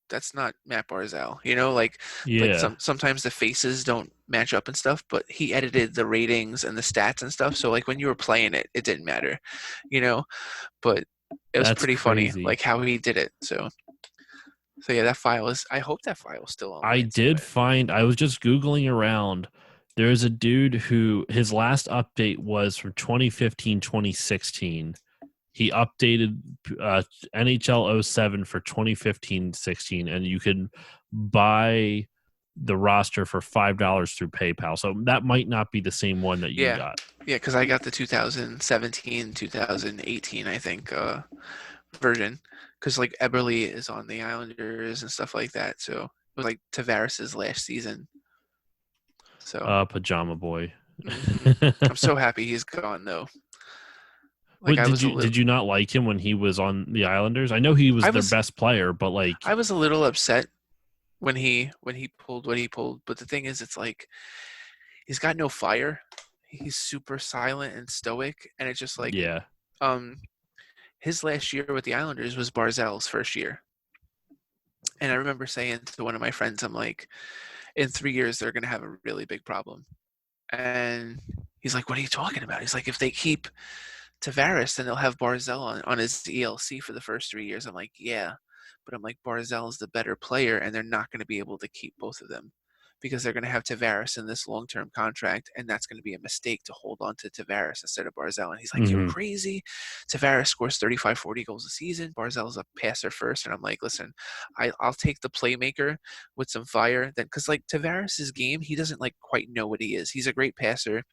That's not Matt Barzal. You know, like yeah, sometimes the faces don't match up and stuff, but he edited the ratings and the stats and stuff. So like when you were playing it, it didn't matter, you know. But it was that's pretty funny, crazy. like how he did it. So yeah, that file is. I hope that file is still I online did somewhere. find I was just googling around. There's a dude who his last update was from 2015 2016. He updated NHL '07 for 2015-16, and you could buy the roster for $5 through PayPal. So that might not be the same one that you Yeah, got. yeah, because I got the 2017, 2018, I think, version. Because like Eberle is on the Islanders and stuff like that. So it was like Tavares's last season. So Pajama Boy. hmm, I'm so happy he's gone though. Like What did you not like him when he was on the Islanders? I know he I was their was best player, but like, I was a little upset when he pulled what he pulled. But the thing is, it's like he's got no fire. He's super silent and stoic, and it's just like yeah. um his last year with the Islanders was Barzal's first year. And I remember saying to one of my friends, I'm like, in 3 years they're gonna have a really big problem. And he's like, what are you talking about? He's like, if they keep Tavares, then they'll have Barzal on his ELC for the first 3 years. I'm like, yeah, but I'm like, Barzal is the better player, and they're not going to be able to keep both of them because they're going to have Tavares in this long-term contract, and that's going to be a mistake to hold on to Tavares instead of Barzal. And he's like, you're Hmm. crazy. Tavares scores 35, 40 goals a season. Barzal's a passer first. And I'm like, listen, I'll take the playmaker with some fire. Then, because like Tavares's game, he doesn't like quite know what he is. He's a great passer.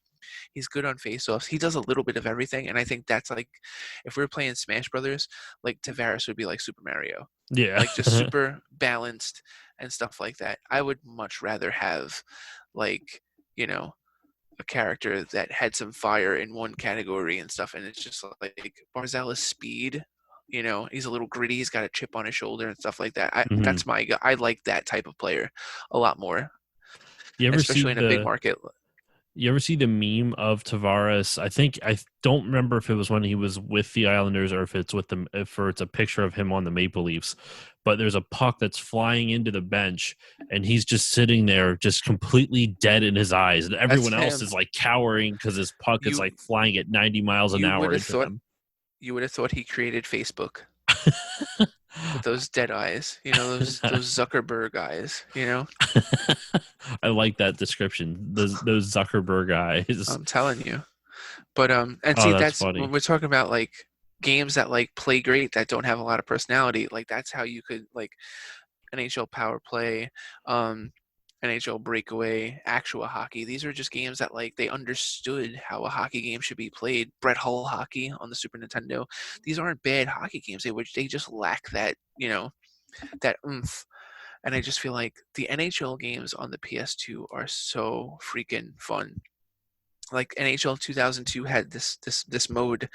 He's good on faceoffs. He does a little bit of everything, and I think that's like, if we were playing Smash Brothers, like Tavares would be like Super Mario, Yeah. like just super balanced and stuff like that. I would much rather have, like, you know, a character that had some fire in one category and stuff, and it's just like Barzala's speed. You know, he's a little gritty. He's got a chip on his shoulder and stuff like that. Hmm. I like that type of player a lot more, You ever see especially in a big the market. You ever see the meme of Tavares? I don't remember if it was when he was with the Islanders or if it's with them, if or it's a picture of him on the Maple Leafs. But there's a puck that's flying into the bench, and he's just sitting there, just completely dead in his eyes, and That's everyone else him. is like cowering because his puck is You like flying at 90 miles an you would hour have into thought them. you would have thought he created Facebook with those dead eyes. You know, those Zuckerberg eyes. You know, I like that description. Those Zuckerberg eyes. I'm telling you. But and Oh, see, that's that's when funny. we're talking about like games that like play great that don't have a lot of personality. Like that's how you could like NHL Power Play, um, NHL Breakaway, actual hockey. These are just games that like they understood how a hockey game should be played. Brett Hull hockey on the Super Nintendo. These aren't bad hockey games. They just lack that, you know, that oomph. And I just feel like the NHL games on the PS2 are so freaking fun. Like NHL 2002 had this mode,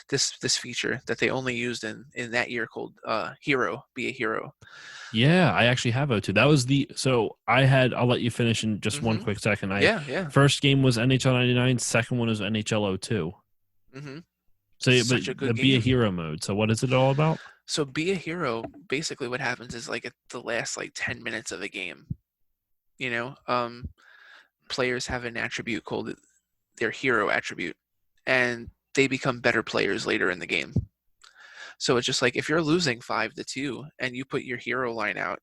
this feature that they only used in that year called Hero, be a hero. Yeah, I actually have O2. That was so I had, I'll let you finish in just one Mm-hmm. quick second. Yeah, yeah. First game was NHL 99, second one was NHL O2. Mm-hmm. So, but Such a the good Be a game. Hero mode. So, what is it all about? So be a hero, basically what happens is like at the last like 10 minutes of a game, you know, players have an attribute called their hero attribute, and they become better players later in the game. So it's just like if you're losing 5-2 and you put your hero line out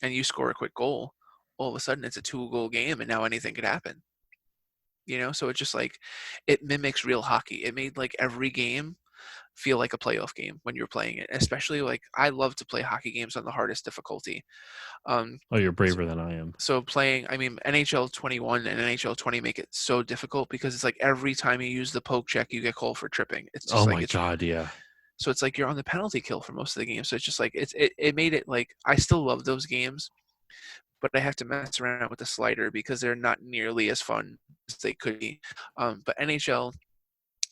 and you score a quick goal, all of a sudden it's a 2-goal game and now anything could happen. So it's just like it mimics real hockey. It made like every game feel like a playoff game when you're playing it. Especially like I love to play hockey games on the hardest difficulty. Um, Oh, you're so, braver than I am. so playing, I mean, NHL 21 and NHL 20 make it so difficult because it's like every time you use the poke check, you get called for tripping. It's just Oh like my God, yeah. so it's like you're on the penalty kill for most of the game. So it's just like it made it like I still love those games, but I have to mess around with the slider because they're not nearly as fun as they could be. But NHL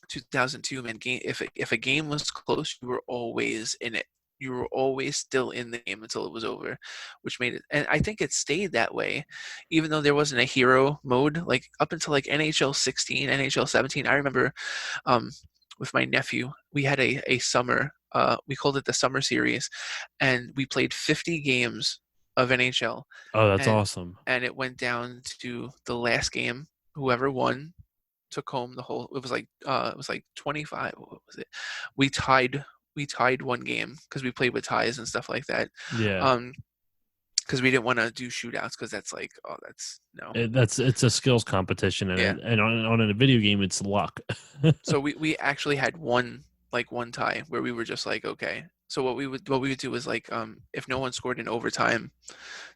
2002, man, if a game was close, you were always in it. You were always still in the game until it was over, which made it. And I think it stayed that way, even though there wasn't a hero mode. Like up until like NHL 16, NHL 17, I remember um, with my nephew, we had a summer. We called it the summer series, and we played 50 games of NHL, Oh, that's and awesome. it went down to the last game. Whoever won took home the whole. It was like 25. What was it? We tied we tied one game because we played with ties and stuff like that. Yeah. Um, because we didn't want to do shootouts because that's like, oh, that's no. It's a skills competition, Yeah. and on a video game, it's luck. So we actually had one tie where we were just like, okay. So what we would do was like, if no one scored in overtime,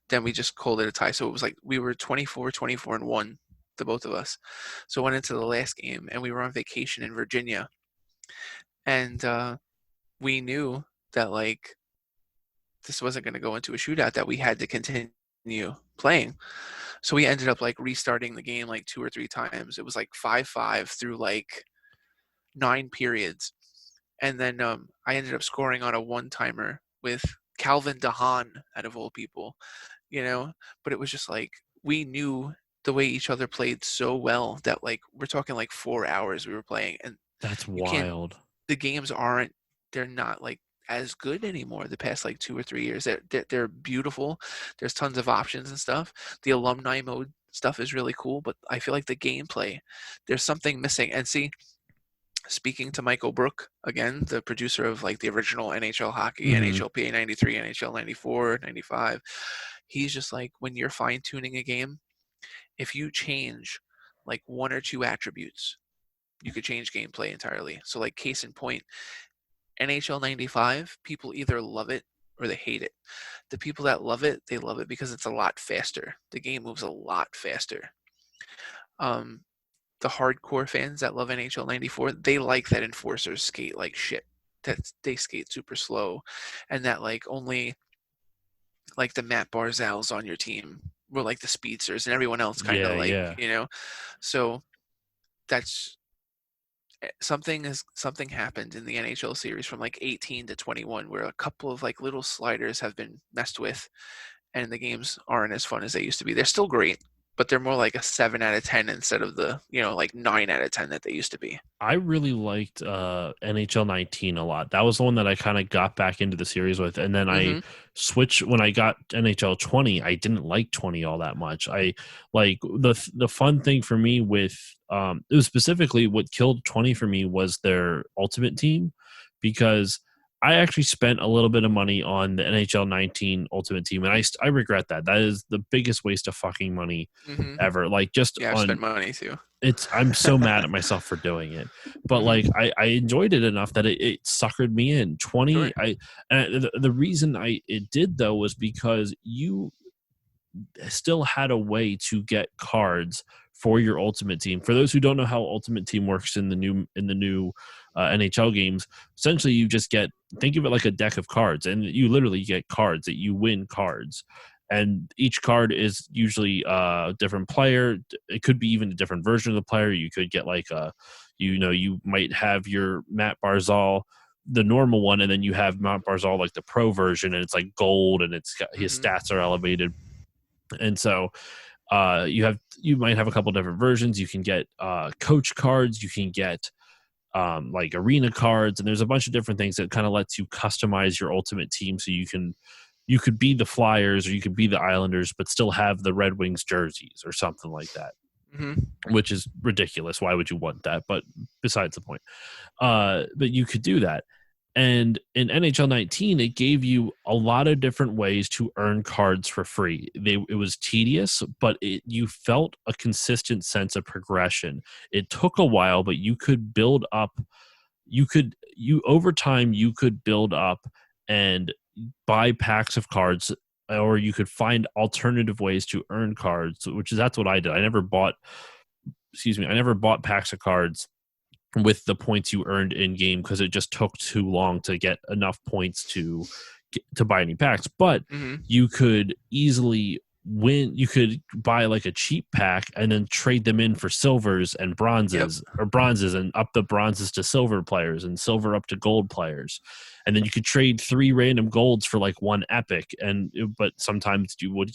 then we just called it a tie. So it was like we were 24, and 1, the both of us. So went into the last game and we were on vacation in Virginia, and we knew that like this wasn't going to go into a shootout, that we had to continue playing. So we ended up like restarting the game like 2 or 3 times. It was like 5-5 through like 9 periods, and then I ended up scoring on a one-timer with Calvin DeHaan, out of all people, But it was just like we knew the way each other played so well that like we're talking like 4 hours we were playing, and That's you can't. wild. The games aren't. They're not like as good anymore. The past like 2 or 3 years, they're beautiful. There's tons of options and stuff. The alumni mode stuff is really cool, but I feel like the gameplay, there's something missing. And see, speaking to Michael Brook again, the producer of like the original NHL hockey, Hmm. NHLPA 93, NHL 94, 95, he's just like, when you're fine tuning a game, if you change like one or two attributes, you could change gameplay entirely. So like case in point, NHL 95, people either love it or they hate it. The people that love it, they love it because it's a lot faster. The game moves a lot faster. Um, the hardcore fans that love NHL 94, they like that enforcers skate like shit. That they skate super slow, and that like only like the Matt Barzals on your team were like the speedsters, and everyone else kind of Yeah, like yeah. So that's something happened in the NHL series from like 18 to 21 where a couple of like little sliders have been messed with, and the games aren't as fun as they used to be. They're still great, but they're more like a 7 out of 10 instead of the, like 9 out of 10 that they used to be. I really liked NHL 19 a lot. That was the one that I kind of got back into the series with. And then I Mhm. switched when I got NHL 20. I didn't like 20 all that much. I like the fun thing for me with it was specifically what killed 20 for me was their ultimate team, because I actually spent a little bit of money on the NHL 19 ultimate team, and I regret that. That is the biggest waste of fucking money Mhm. ever. Like just Yeah, I've spent on money too. I'm so mad at myself for doing it, but like Mhm. I enjoyed it enough that it suckered me in. Sure. 20 I and the reason I it did though was because you still had a way to get cards for your ultimate team. For those who don't know how ultimate team works in the new NHL games. Essentially, you just think of it like a deck of cards, and you literally get cards that you win cards. And each card is usually a different player. It could be even a different version of the player. You could get like you might have your Matt Barzal, the normal one, and then you have Matt Barzal like the pro version, and it's like gold, and it's got, his stats are elevated. And so you might have a couple different versions. You can get coach cards. You can get like arena cards, and there's a bunch of different things that kind of lets you customize your ultimate team. So you could be the Flyers or you could be the Islanders, but still have the Red Wings jerseys or something like that, which is ridiculous. Why would you want that? But besides the point, but you could do that. And in NHL 19, it gave you a lot of different ways to earn cards for free. It was tedious, but you felt a consistent sense of progression. It took a while, but you could build up. Over time, you could build up and buy packs of cards, or you could find alternative ways to earn cards, that's what I did. I never bought packs of cards with the points you earned in game because it just took too long to get enough points to buy any packs. But you could easily win. You could buy like a cheap pack and then trade them in for silvers and bronzes, or bronzes, and up the bronzes to silver players and silver up to gold players. And then you could trade 3 random golds for like 1 epic. But sometimes it would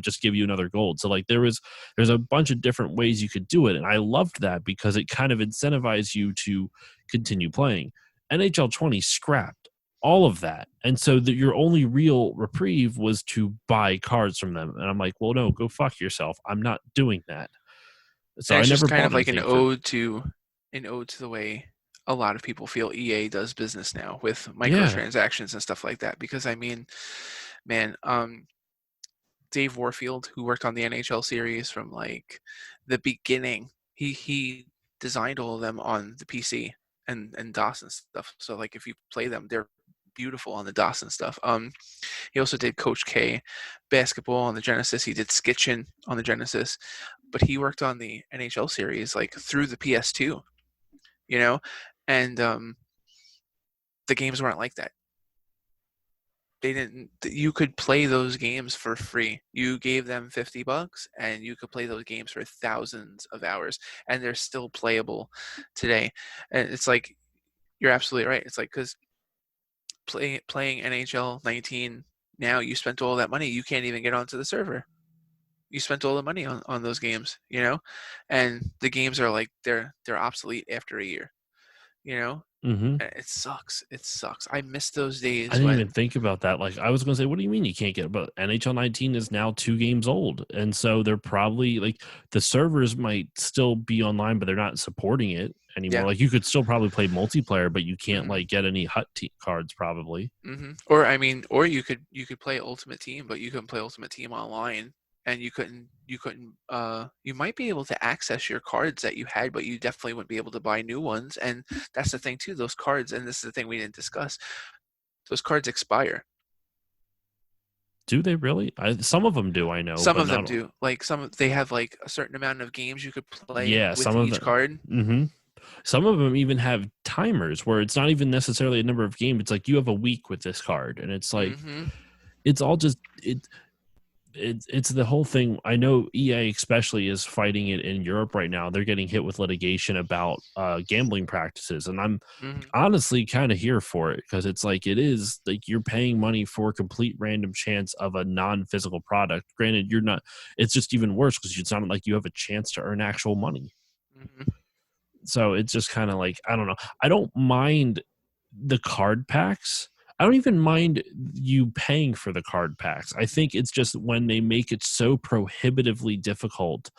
just give you another gold. So like there's a bunch of different ways you could do it. And I loved that because it kind of incentivized you to continue playing. NHL 20 scrapped all of that. And so your only real reprieve was to buy cards from them. And I'm like, well, no, go fuck yourself. I'm not doing that. So and it's I never just kind bought of like anything an ode to the way a lot of people feel EA does business now with microtransactions and stuff like that. Because I mean, man, Dave Warfield, who worked on the NHL series from like the beginning, he designed all of them on the PC and DOS and stuff. So like if you play them, they're beautiful on the DOS and stuff. He also did Coach K basketball on the Genesis. He did Skitchin on the Genesis, but he worked on the NHL series like through the PS2, and the games weren't like that. You could play those games for free. You gave them $50 and you could play those games for thousands of hours, and they're still playable today. And it's like, you're absolutely right. It's like, because playing NHL 19 now, you spent all that money, you can't even get onto the server. You spent all the money on those games, and the games are like they're obsolete after a year. It sucks. I miss those days. I didn't even think about that. Like, I was going to say, what do you mean you can't get it? But NHL 19 is now 2 games old. And so they're probably like the servers might still be online, but they're not supporting it anymore. Yeah. Like, you could still probably play multiplayer, but you can't like get any hut cards probably. Or you could play Ultimate Team, but you couldn't play Ultimate Team online. And you might be able to access your cards that you had, but you definitely wouldn't be able to buy new ones. And that's the thing too, those cards, and this is the thing we didn't discuss, those cards expire. Do they really? Some of them do, I know. Some of them do. Like they have like a certain amount of games you could play with each card. Some of them even have timers where it's not even necessarily a number of games. It's like you have a week with this card, and it's like it's all just it's the whole thing. I know EA especially is fighting it in Europe right now. They're getting hit with litigation about gambling practices, and I'm honestly kind of here for it because it's like it is like you're paying money for a complete random chance of a non-physical product. Granted, you're not. It's just even worse because it's not like you have a chance to earn actual money. So it's just kind of like, I don't know. I don't mind the card packs. I don't even mind you paying for the card packs. I think it's just when they make it so prohibitively difficult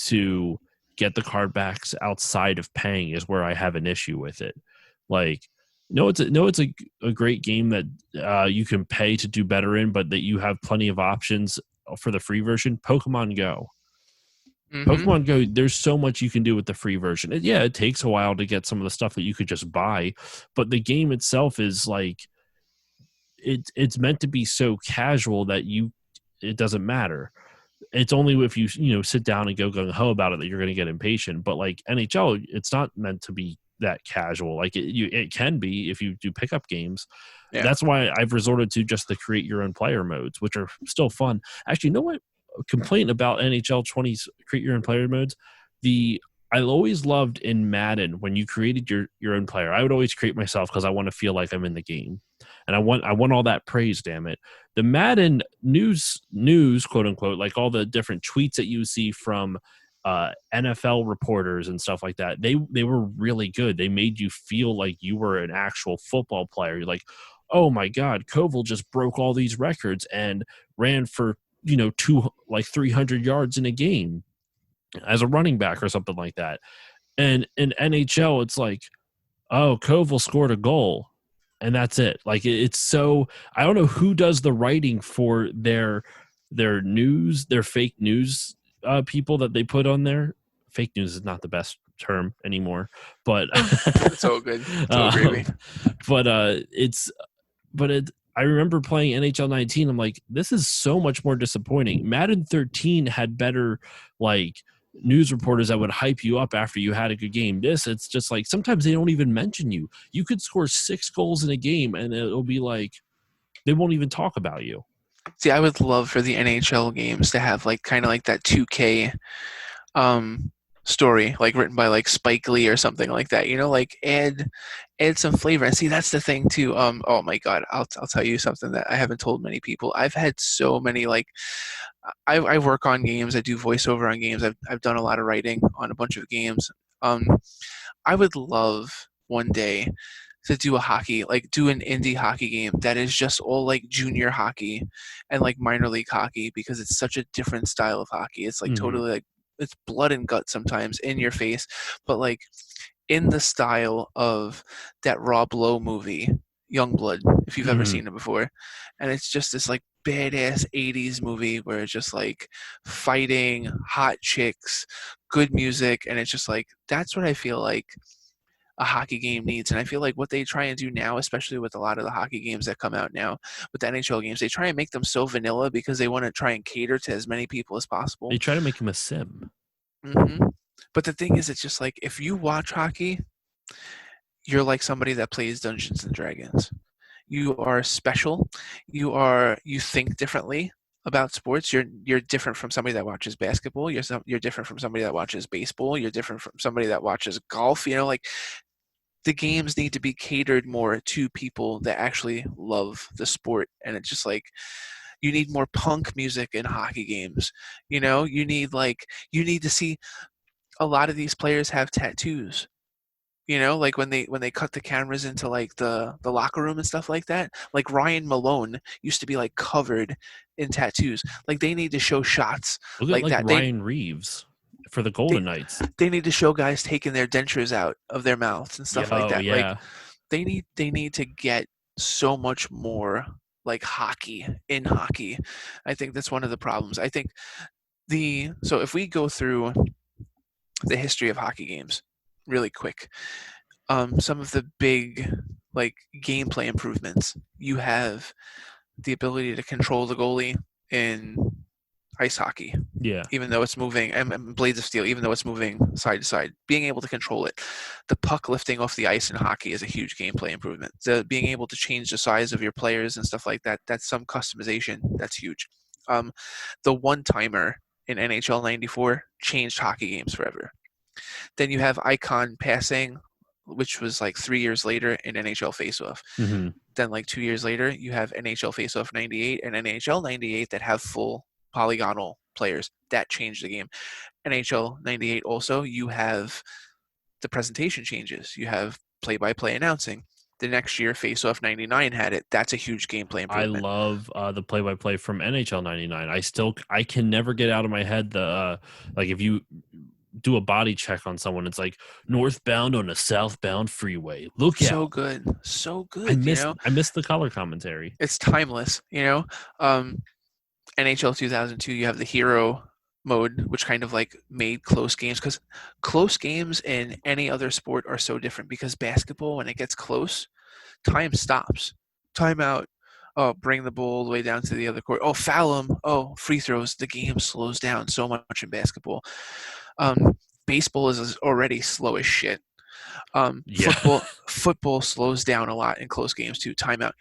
to get the card packs outside of paying is where I have an issue with it. Like, it's a great game that you can pay to do better in, but that you have plenty of options for the free version. Pokemon Go. Pokemon Go, there's so much you can do with the free version. It takes a while to get some of the stuff that you could just buy, but the game itself is like, it's meant to be so casual that it doesn't matter. It's only if you sit down and go gung ho about it that you're going to get impatient. But like NHL, it's not meant to be that casual. Like it can be if you do pickup games. Yeah. That's why I've resorted to just the create your own player modes, which are still fun. Actually, you know what? Complaint about NHL 20's create your own player modes. The I always loved in Madden when you created your own player. I would always create myself because I want to feel like I'm in the game, and I want all that praise. Damn it! The Madden news quote unquote, like all the different tweets that you see from NFL reporters and stuff like that. They were really good. They made you feel like you were an actual football player. You're like, oh my god, Koval just broke all these records and ran for 300 yards in a game as a running back or something like that. And in NHL, it's like, oh, Koval scored a goal, and that's it. Like it's so I don't know who does the writing for their news, their fake news people that they put on there. Fake news is not the best term anymore, but It's all good. It's all gravy. but it's but it I remember playing NHL 19. I'm like, this is so much more disappointing. Madden 13 had better like news reporters that would hype you up after you had a good game. It's just like sometimes they don't even mention you. You could score 6 goals in a game and it'll be like they won't even talk about you. See, I would love for the NHL games to have like kind of like that 2K story, like written by like Spike Lee or something like that. Like add some flavor. And see, that's the thing too. Oh my God, I'll tell you something that I haven't told many people. I've had so many like I work on games. I do voiceover on games. I've done a lot of writing on a bunch of games. Um, I would love one day to do do an indie hockey game that is just all like junior hockey and like minor league hockey because it's such a different style of hockey. It's like Mm-hmm. totally like it's blood and guts sometimes in your face, but like in the style of that Rob Lowe movie, Youngblood, if you've ever Mm-hmm. seen it before. And it's just this like badass 80s movie where it's just like fighting, hot chicks, good music, and it's just like that's what I feel like a hockey game needs. And I feel like what they try and do now, especially with a lot of the hockey games that come out now, with the NHL games, they try and make them so vanilla because they want to try and cater to as many people as possible. They try to make him a sim. But the thing is, it's just like if you watch hockey, you're like somebody that plays Dungeons and Dragons. You are special. You think differently about sports. You're different from somebody that watches basketball. You're different from somebody that watches baseball. You're different from somebody that watches golf. Like the games need to be catered more to people that actually love the sport. And it's just like you need more punk music in hockey games. You need to see a lot of these players have tattoos. Like when they cut the cameras into like the locker room and stuff like that. Like Ryan Malone used to be like covered in tattoos. Like they need to show shots Look at like like that. Ryan Reeves for the They Golden Knights. they need to show guys taking their dentures out of their mouths and stuff like Oh that. Like yeah. they need to get so much more like hockey in hockey. I think that's one of the problems. I think so if we go through the history of hockey games really quick, some of the big like gameplay improvements. You have the ability to control the goalie in ice hockey, Yeah. even though it's moving, and Blades of Steel, even though it's moving side to side, being able to control it. The puck lifting off the ice in hockey is a huge gameplay improvement. Being able to change the size of your players and stuff like that, that's some customization. That's huge. The one timer in NHL 94 changed hockey games forever. Then you have icon passing, which was like 3 years later in NHL Faceoff. Mm-hmm. Then like 2 years later, you have NHL Faceoff 98 and NHL 98 that have full polygonal players. That changed the game. NHL 98 also, you have the presentation changes. You have play-by-play announcing. The next year, Faceoff 99 had it. That's a huge gameplay I improvement. love the play-by-play from NHL 99. I can never get out of my head the like if you do a body check on someone, it's like northbound on a southbound freeway. Look So out! good. So I good, missed I missed the color commentary. It's timeless. NHL 2002, you have the hero mode, which kind of like made close games, because close games in any other sport are so different. Because basketball, when it gets close, time stops. Timeout. Oh, bring the ball all the way down to the other court. Oh, foul him. Oh, free throws. The game slows down so much in basketball. Baseball is already slow as shit. Yeah. Football slows down a lot in close games too. Timeout.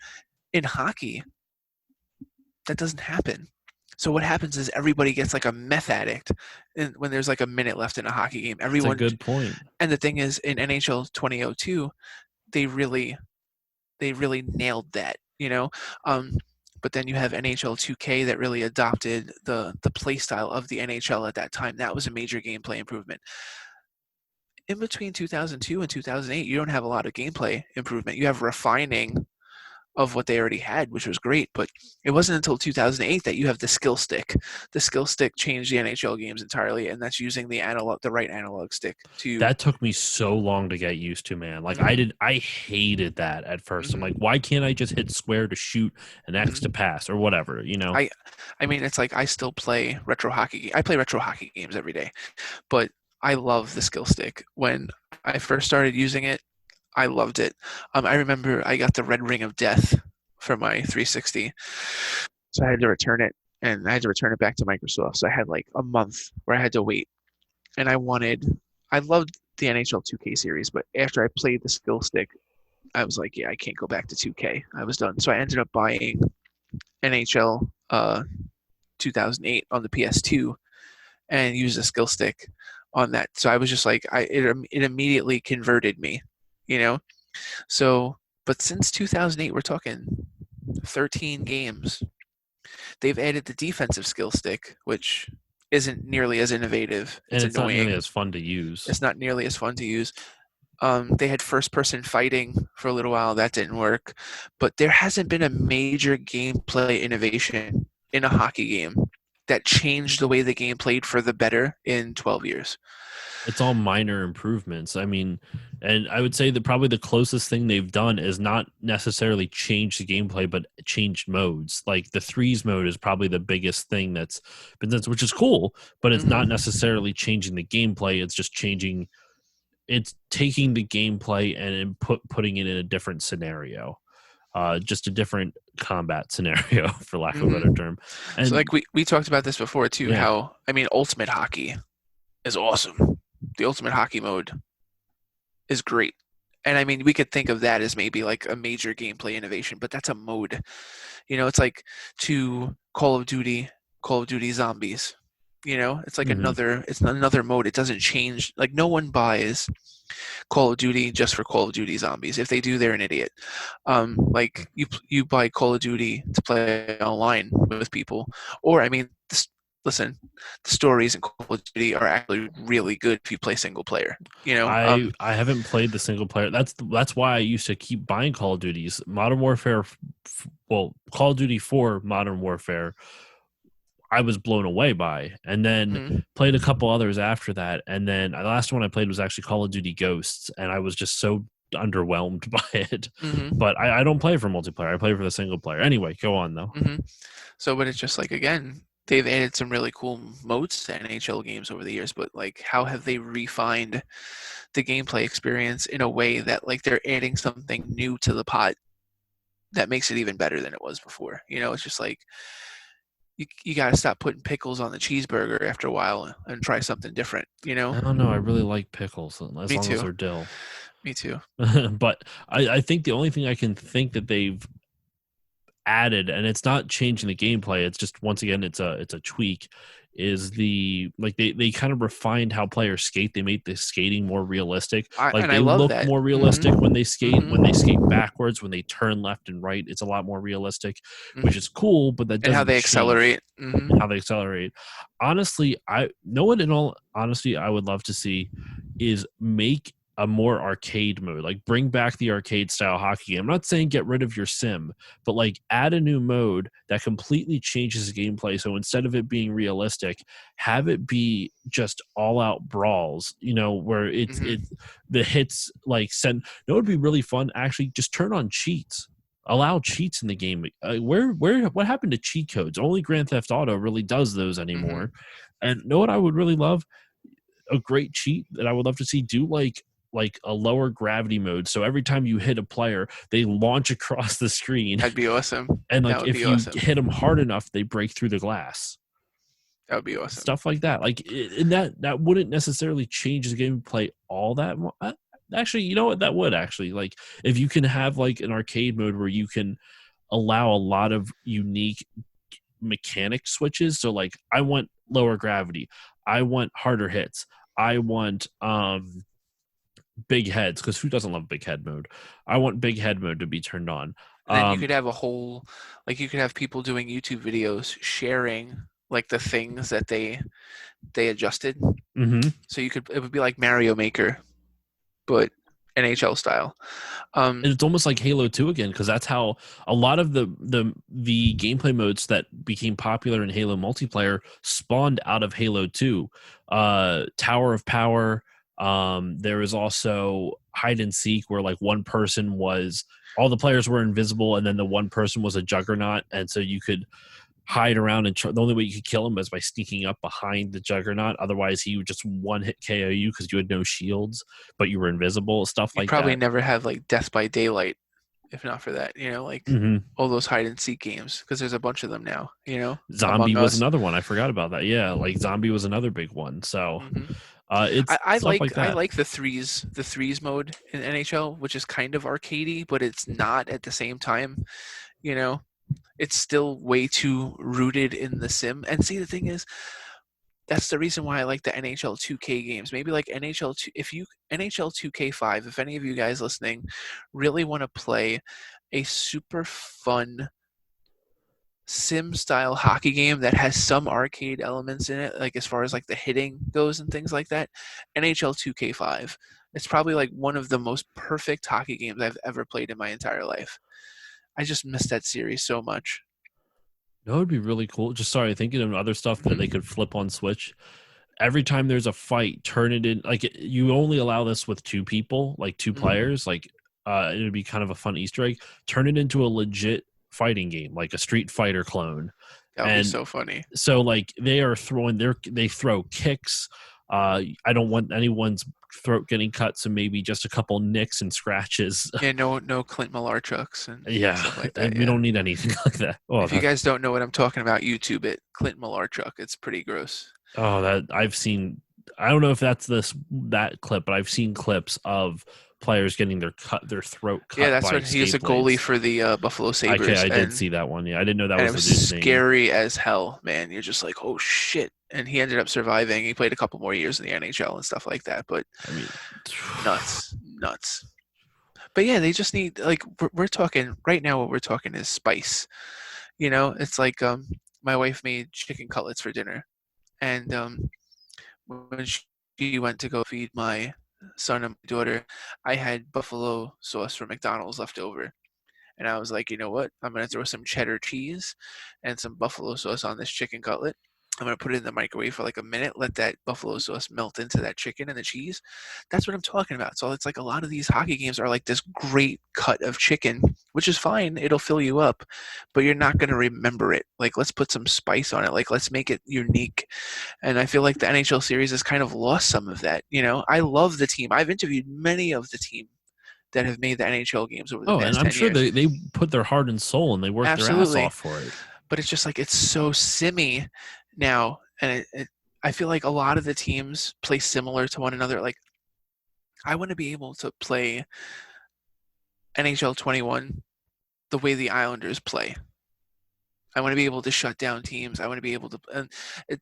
In hockey, that doesn't happen. So what happens is everybody gets like a meth addict, and when there's like a minute left in a hockey game, It's a everyone. good point. And the thing is, in NHL 2002, they really nailed that, you know. Um, but then you have NHL 2K that really adopted the play style of the NHL at that time. That was a major gameplay improvement. In between 2002 and 2008, you don't have a lot of gameplay improvement. You have refining of what they already had, which was great. But it wasn't until 2008 that you have the skill stick. The skill stick changed the NHL games entirely, and that's using the right analog stick to. That took me so long to get used to, man. Like Mhm, I hated that at first. I'm like, mhm, why can't I just hit square to shoot and X to mhm. pass or whatever, you know? I I mean, it's like I still play retro hockey. I play retro hockey games every day, but I love the skill stick. When I first started using it, I loved it. I remember I got the Red Ring of Death for my 360, so I had to return it, and I had to return it back to Microsoft. So I had like a month where I had to wait, and I loved the NHL 2K series, but after I played the skill stick, I was like, yeah, I can't go back to 2K. I was done. So I ended up buying NHL 2008 on the PS2 and used a skill stick on that. So I was just like, it immediately converted me, you know. So, but since 2008, we're talking 13 games. They've added the defensive skill stick, which isn't nearly as innovative. And It's it's not nearly annoying. as fun to use. It's not nearly as fun to use. They had first person fighting for a little while. That didn't work. But there hasn't been a major gameplay innovation in a hockey game that changed the way the game played for the better in 12 years. It's all minor improvements. I mean, and I would say that probably the closest thing they've done is not necessarily change the gameplay, but changed modes. Like the threes mode is probably the biggest thing that's been done, which is cool, but it's not Mm-hmm. necessarily changing the gameplay. It's just changing. It's taking the gameplay and putting it in a different scenario, just a different combat scenario, for lack of a better Mm-hmm. term. So And like we talked about this before too, yeah, how I mean ultimate hockey is awesome. The ultimate hockey mode is great. And I mean we could think of that as maybe like a major gameplay innovation, but that's a mode. You know, it's like to Call of Duty Zombies. You know, hmm it's another mode. It doesn't change. Like no one buys Call of Duty just for Call of Duty Zombies. If they do, they're an idiot. Like you buy Call of Duty to play online with people, or I mean, listen, the stories in Call of Duty are actually really good if you play single player. You know, I haven't played the single player. That's why I used to keep buying Call of Duties. Modern Warfare, well, Call of Duty 4 Modern Warfare, I was blown away by, and then mhm, played a couple others after that, and then the last one I played was actually Call of Duty Ghosts, and I was just so underwhelmed by it. mhm, But I don't play for multiplayer. I play for the single player. Anyway, go on though. mhm. So, but it's just like again, they've added some really cool modes to NHL games over the years. But like, how have they refined the gameplay experience in a way that like they're adding something new to the pot that makes it even better than it was before? You know, it's just like you got to stop putting pickles on the cheeseburger after a while and try something different. You know? I don't know. I really like pickles as Me long as too. they're dill. Me too. But I think the only thing I can think that they've added, and it's not changing the gameplay, it's just once again it's a tweak, is the like they kind of refined how players skate. They made the skating more realistic. Like I they love look that. more realistic Hmm. when they skate Hmm. backwards, when they turn left and right, it's a lot more realistic, which Hmm. is cool, but that And how doesn't they change accelerate. Hmm. how they accelerate. Honestly, I know what in all honesty I would love to see is make a more arcade mode, like bring back the arcade style hockey game. I'm not saying get rid of your sim, but like add a new mode that completely changes the gameplay. So instead of it being realistic, have it be just all out brawls, you know, where Hmm. the hits like send. No, it would be really fun. Actually, just turn on cheats. Allow cheats in the game. What happened to cheat codes? Only Grand Theft Auto really does those anymore. Hmm. And know what I would really love? A great cheat that I would love to see, do like a lower gravity mode. So every time you hit a player, they launch across the screen. That'd be awesome. And That like would if be you awesome. hit them hard enough, they break through the glass. That would be awesome. Stuff like that. Like and that wouldn't necessarily change the gameplay all that much. Actually, you know what? That would actually, like, if you can have like an arcade mode where you can allow a lot of unique mechanic switches. So like I want lower gravity, I want harder hits, I want big heads, because who doesn't love big head mode? I want big head mode to be turned on. And then you could have a whole, like you could have people doing YouTube videos sharing like the things that they adjusted. Mhm. So it would be like Mario Maker, but NHL style. And it's almost like Halo 2 again, because that's how a lot of the gameplay modes that became popular in Halo multiplayer spawned out of Halo 2. Tower of Power. There was also hide and seek, where like one person was, all the players were invisible, and then the one person was a juggernaut, and so you could hide around, and the only way you could kill him was by sneaking up behind the juggernaut. Otherwise, he would just one hit KO you because you had no shields, but you were invisible. Stuff You'd like probably that. never have like Death by Daylight if not for that, like Mm-hmm. all those hide and seek games, because there's a bunch of them now, Zombie Among was Us. another one. I forgot about that. Yeah, like Zombie was another big one. So hmm it's I stuff like like I that. like the threes mode in NHL, which is kind of arcadey, but it's not at the same time. You know, it's still way too rooted in the sim. And see, the thing is, that's the reason why I like the NHL 2K games. Maybe like NHL 2, if you NHL 2K5, if any of you guys listening really want to play a super fun sim style hockey game that has some arcade elements in it, like as far as like the hitting goes and things like that, NHL 2K5. It's probably like one of the most perfect hockey games I've ever played in my entire life. I just miss that series so much. That would be really cool. Just sorry, thinking of other stuff that they Mhm. could flip on Switch. Every time there's a fight, turn it in, like you only allow this with two people, like two Mhm. players. Like it would be kind of a fun Easter egg. Turn it into a legit fighting game, like a Street Fighter clone. That would be And so funny. so like they throw kicks. I don't want anyone's throat getting cut, so maybe just a couple nicks and scratches. Yeah, no Clint Malarchuk's and Yeah, stuff like that. we Yeah. don't need anything like that. Oh, If you that guys don't know what I'm talking about, YouTube it. Clint Malarchuk. It's pretty gross. that I've seen. I don't know if that's that clip, but I've seen clips of players getting their throat Yeah, cut that's by when he was a skate goalie blades. for the Buffalo Okay, Sabres, I did and see that one. Yeah, I didn't know that and it was a was dude thing. scary as hell, man. You're just like, oh shit. And he ended up surviving. He played a couple more years in the NHL and stuff like that. But I mean, nuts, nuts. But yeah, they just need like we're talking right now. What we're talking is spice. It's like my wife made chicken cutlets for dinner, and when she went to go feed my son and my daughter, I had buffalo sauce from McDonald's left over. And I was like, you know what? I'm going to throw some cheddar cheese and some buffalo sauce on this chicken cutlet. I'm going to put it in the microwave for like a minute, let that buffalo sauce melt into that chicken and the cheese. That's what I'm talking about. So it's like a lot of these hockey games are like this great cut of chicken, which is fine. It'll fill you up, but you're not going to remember it. Like, let's put some spice on it. Like, let's make it unique. And I feel like the NHL series has kind of lost some of that. I love the team. I've interviewed many of the team that have made the NHL games over the oh, and past I'm 10 sure years. they put their heart and soul and they work their ass Absolutely. off for it. But it's just like it's so simmy now. And I feel like a lot of the teams play similar to one another. Like, I want to be able to play NHL 21 the way the Islanders play. I want to be able to shut down teams. I want to be able to. And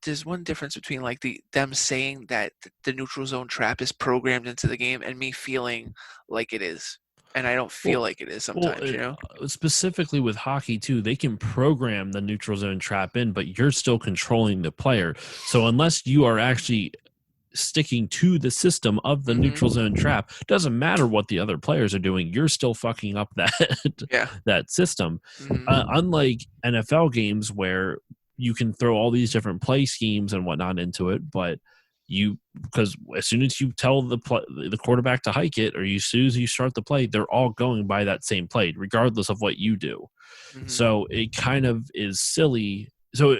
there's one difference between like them saying that the neutral zone trap is programmed into the game and me feeling like it is, and I don't feel Well, like it is well, sometimes. specifically with hockey too, they can program the neutral zone trap in, but you're still controlling the player. So unless you are actually sticking to the system of the neutral zone hmm trap, doesn't matter what the other players are doing, you're still fucking up that Yeah. that system. hmm Unlike NFL games where you can throw all these different play schemes and whatnot into it, but because as soon as you tell the quarterback to hike it, or as soon as you start the play, they're all going by that same play regardless of what you do. hmm So it kind of is silly. So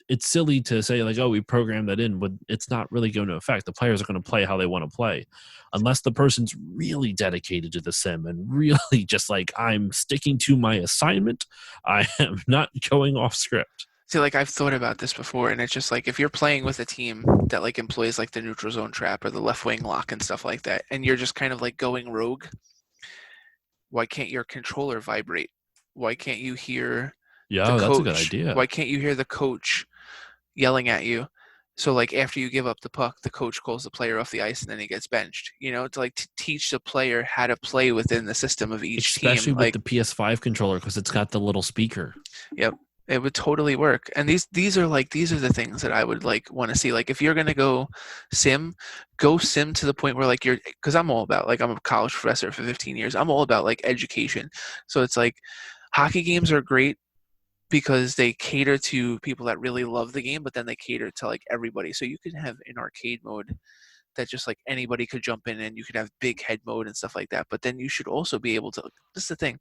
it's silly to say like, oh, we programmed that in, but it's not really going to affect. The players are going to play how they want to play, unless the person's really dedicated to the sim and really just like, I'm sticking to my assignment. I am not going off script. See, like I've thought about this before, and it's just like if you're playing with a team that like employs like the neutral zone trap or the left wing lock and stuff like that, and you're just kind of like going rogue, why can't your controller vibrate? Why can't you hear the Yeah, that's a good coach? idea. Why can't you hear the coach yelling at you? So like after you give up the puck, the coach calls the player off the ice and then he gets benched. You know, to like to teach the player how to play within the system of each Especially team. with Like, the PS5 controller because it's got the little speaker. yep, it would totally work. And these are the things that I would like want to see. Like if you're gonna sim, go sim to the point where like you're because I'm all about like I'm a college professor for 15 years. I'm all about like education. So it's like hockey games are great because they cater to people that really love the game, but then they cater to like everybody. So you could have an arcade mode that just like anybody could jump in and you could have big head mode and stuff like that. But then you should also be able to this is the thing.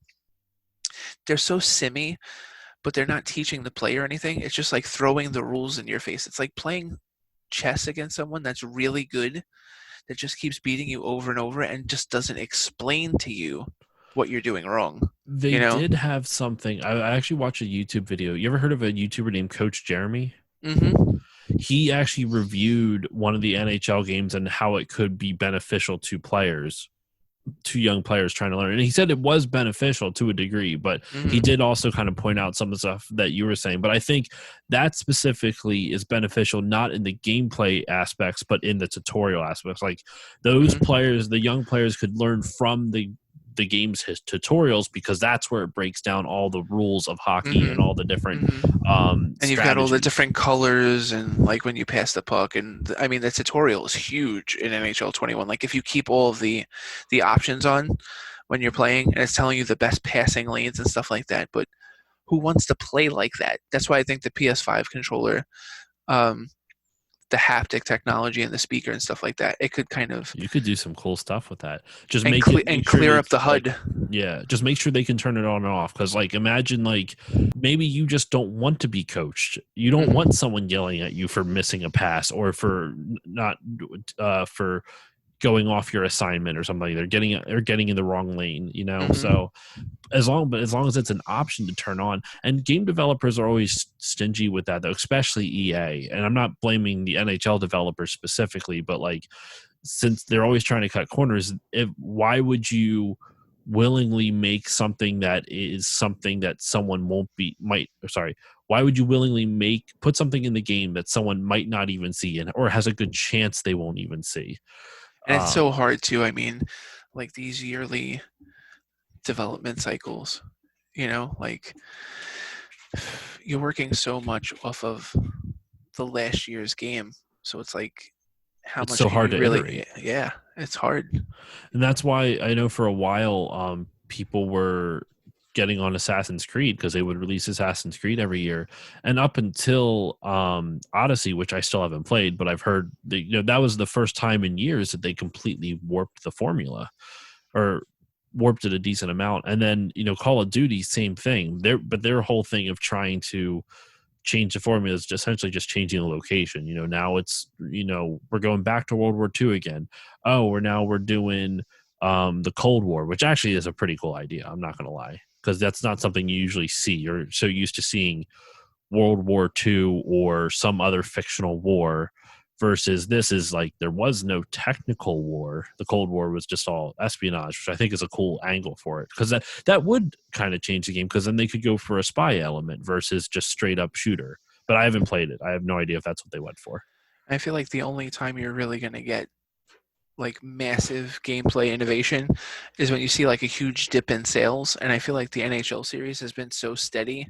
They're so simmy, but they're not teaching the player anything. It's just like throwing the rules in your face. It's like playing chess against someone that's really good that just keeps beating you over and over and just doesn't explain to you what you're doing wrong. They You know? did have something. I actually watched a YouTube video. You ever heard of a YouTuber named Coach Jeremy? Mm-hmm. He actually reviewed one of the NHL games and how it could be beneficial to players, to young players trying to learn. And he said it was beneficial to a degree, but he Mm-hmm. did also kind of point out some of the stuff that you were saying. But I think that specifically is beneficial not in the gameplay aspects, but in the tutorial aspects. Like those Mm-hmm. players, the young players could learn from the game's his tutorials because that's where it breaks down all the rules of hockey and all the Mm-hmm. different Mm-hmm. And you've got all the strategies. different colors and like when you pass the puck and I mean the tutorial is huge in NHL 21. Like if you keep all of the options on when you're playing and it's telling you the best passing lanes and stuff like that, but who wants to play like that? That's why I think the PS5 controller, um, the haptic technology and the speaker and stuff like that, it could kind of You could do some cool stuff with that. Just and make sure clear they up the like, HUD. yeah, just make sure they can turn it on and off. Because like imagine like maybe you just don't want to be coached. You don't want Mm-hmm. someone yelling at you for missing a pass or for not for going off your assignment or something. They're getting in the wrong lane, you know. Mm-hmm. So as long as it's an option to turn on, and game developers are always stingy with that though, especially EA. And I'm not blaming the NHL developers specifically, but like since they're always trying to cut corners, why would you willingly make something that is something that someone won't be might or sorry why would you willingly make put something in the game that someone might not even see and or has a good chance they won't even see. And it's so um hard too. I mean, like these yearly development cycles, like you're working so much off of the last year's game. So it's like, how it's much so can hard you to really? iterate. Yeah, it's hard. And that's why I know for a while people were getting on Assassin's Creed because they would release Assassin's Creed every year. And up until Odyssey, which I still haven't played, but I've heard that was the first time in years that they completely warped the formula or warped it a decent amount. And then, Call of Duty, same thing. Their whole thing of trying to change the formula is essentially just changing the location. Now it's we're going back to World War II again. Oh, we're doing the Cold War, which actually is a pretty cool idea. I'm not going to lie, because that's not something you usually see. You're so used to seeing World War II or some other fictional war, versus this is like there was no technical war. The Cold War was just all espionage, which I think is a cool angle for it, because that would kind of change the game, because then they could go for a spy element versus just straight up shooter. But I haven't played it. I have no idea if that's what they went for. I feel like the only time you're really gonna get like massive gameplay innovation is when you see like a huge dip in sales. And I feel like the NHL series has been so steady,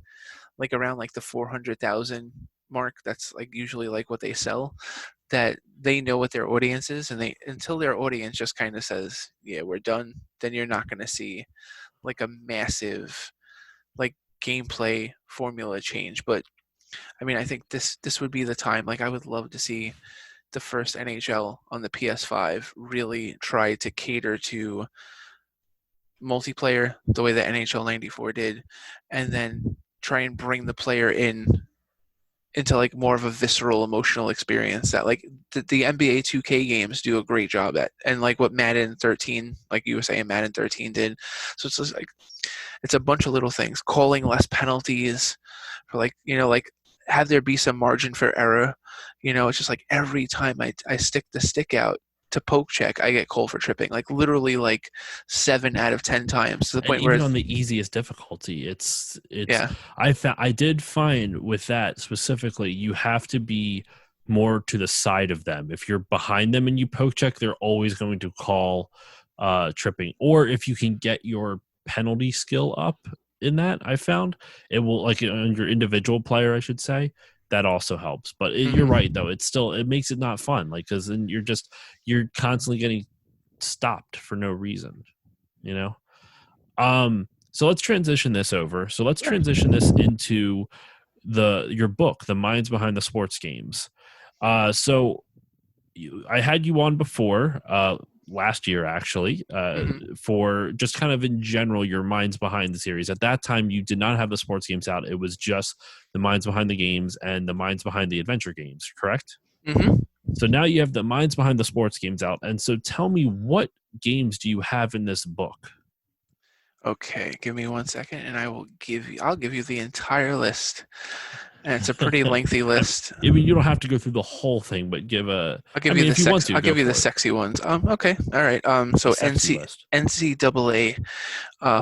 like around like the 400,000 mark. That's like usually like what they sell. That they know what their audience is, and they until their audience just kind of says, "Yeah, we're done," then you're not going to see like a massive like gameplay formula change. But I mean, I think this would be the time. Like, I would love to see the first NHL on the PS5 really try to cater to multiplayer the way that NHL 94 did, and then try and bring the player into like more of a visceral emotional experience that like the NBA 2K games do a great job at, and like what Madden 13, like you were saying, Madden 13 did. So it's just like it's a bunch of little things, calling less penalties for like like have there be some margin for error. It's just like every time I stick the stick out to poke check, I get called for tripping. Like literally like 7 out of 10 times, to the And point where even on the easiest difficulty, it's yeah. I did find with that specifically, you have to be more to the side of them. If you're behind them and you poke check, they're always going to call tripping. Or if you can get your penalty skill up in that, I found it will, like on your individual player, I should say, that also helps. But you're right Hmm. though, it makes it not fun, like, because then you're constantly getting stopped for no reason, you know. So let's transition this over. So let's Sure. transition this into your book, The Minds Behind the Sports Games. So I had you on before, last year actually, Hmm. for just kind of in general your minds behind the series. At that time, you did not have the sports games out; it was just the minds behind the games and the minds behind the adventure games. Correct? Hmm. So now you have the minds behind the sports games out, and so tell me, what games do you have in this book? Okay, give me 1 second, and I'll give you the entire list, and it's a pretty lengthy list. I mean, you don't have to go through the whole thing, but give a. I'll I give you mean, the if you want sex. to, I'll go give you the for it. sexy ones. Okay, all right. The So sexy list, NCAA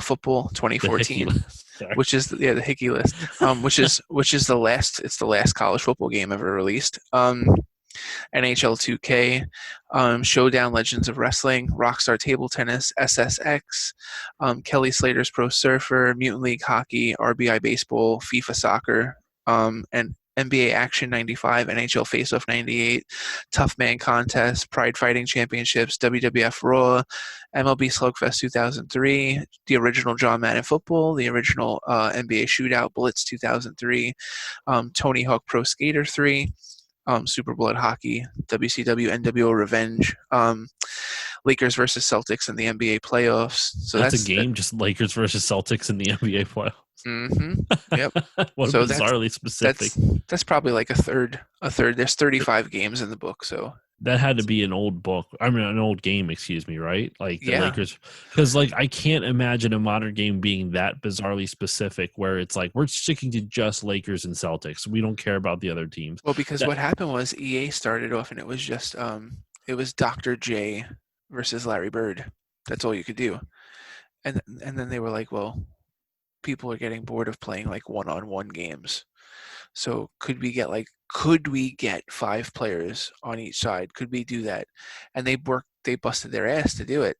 football the Hickey 2014, list. Sorry. which is the Hickey list, which is the last. It's the last college football game ever released. NHL 2K, Showdown Legends of Wrestling, Rockstar Table Tennis, SSX, Kelly Slater's Pro Surfer, Mutant League Hockey, RBI Baseball, FIFA Soccer, and NBA Action 95, NHL Face-Off 98, Tough Man Contest, Pride Fighting Championships, WWF Raw, MLB Slugfest 2003, the original John Madden Football, the original NBA Shootout Blitz 2003, Tony Hawk Pro Skater 3, Super Blood Hockey, WCW NWO Revenge, Lakers versus Celtics in the NBA playoffs. So That's a that's that. game, just Lakers versus Celtics in the NBA playoffs. Mm-hmm. Yep. What So bizarrely that's specific. that's probably like a third. A third. There's 35 games in the book. So That had to be an old book. I mean, an old game, excuse me, right? Like the yeah. Lakers, because like I can't imagine a modern game being that bizarrely specific, where it's like we're sticking to just Lakers and Celtics. We don't care about the other teams. Well, because That what happened was EA started off and it was just it was Dr. J versus Larry Bird. That's all you could do. And then they were like, well, people are getting bored of playing like one-on-one games. So could we get 5 players on each side? Could we do that? And they busted their ass to do it.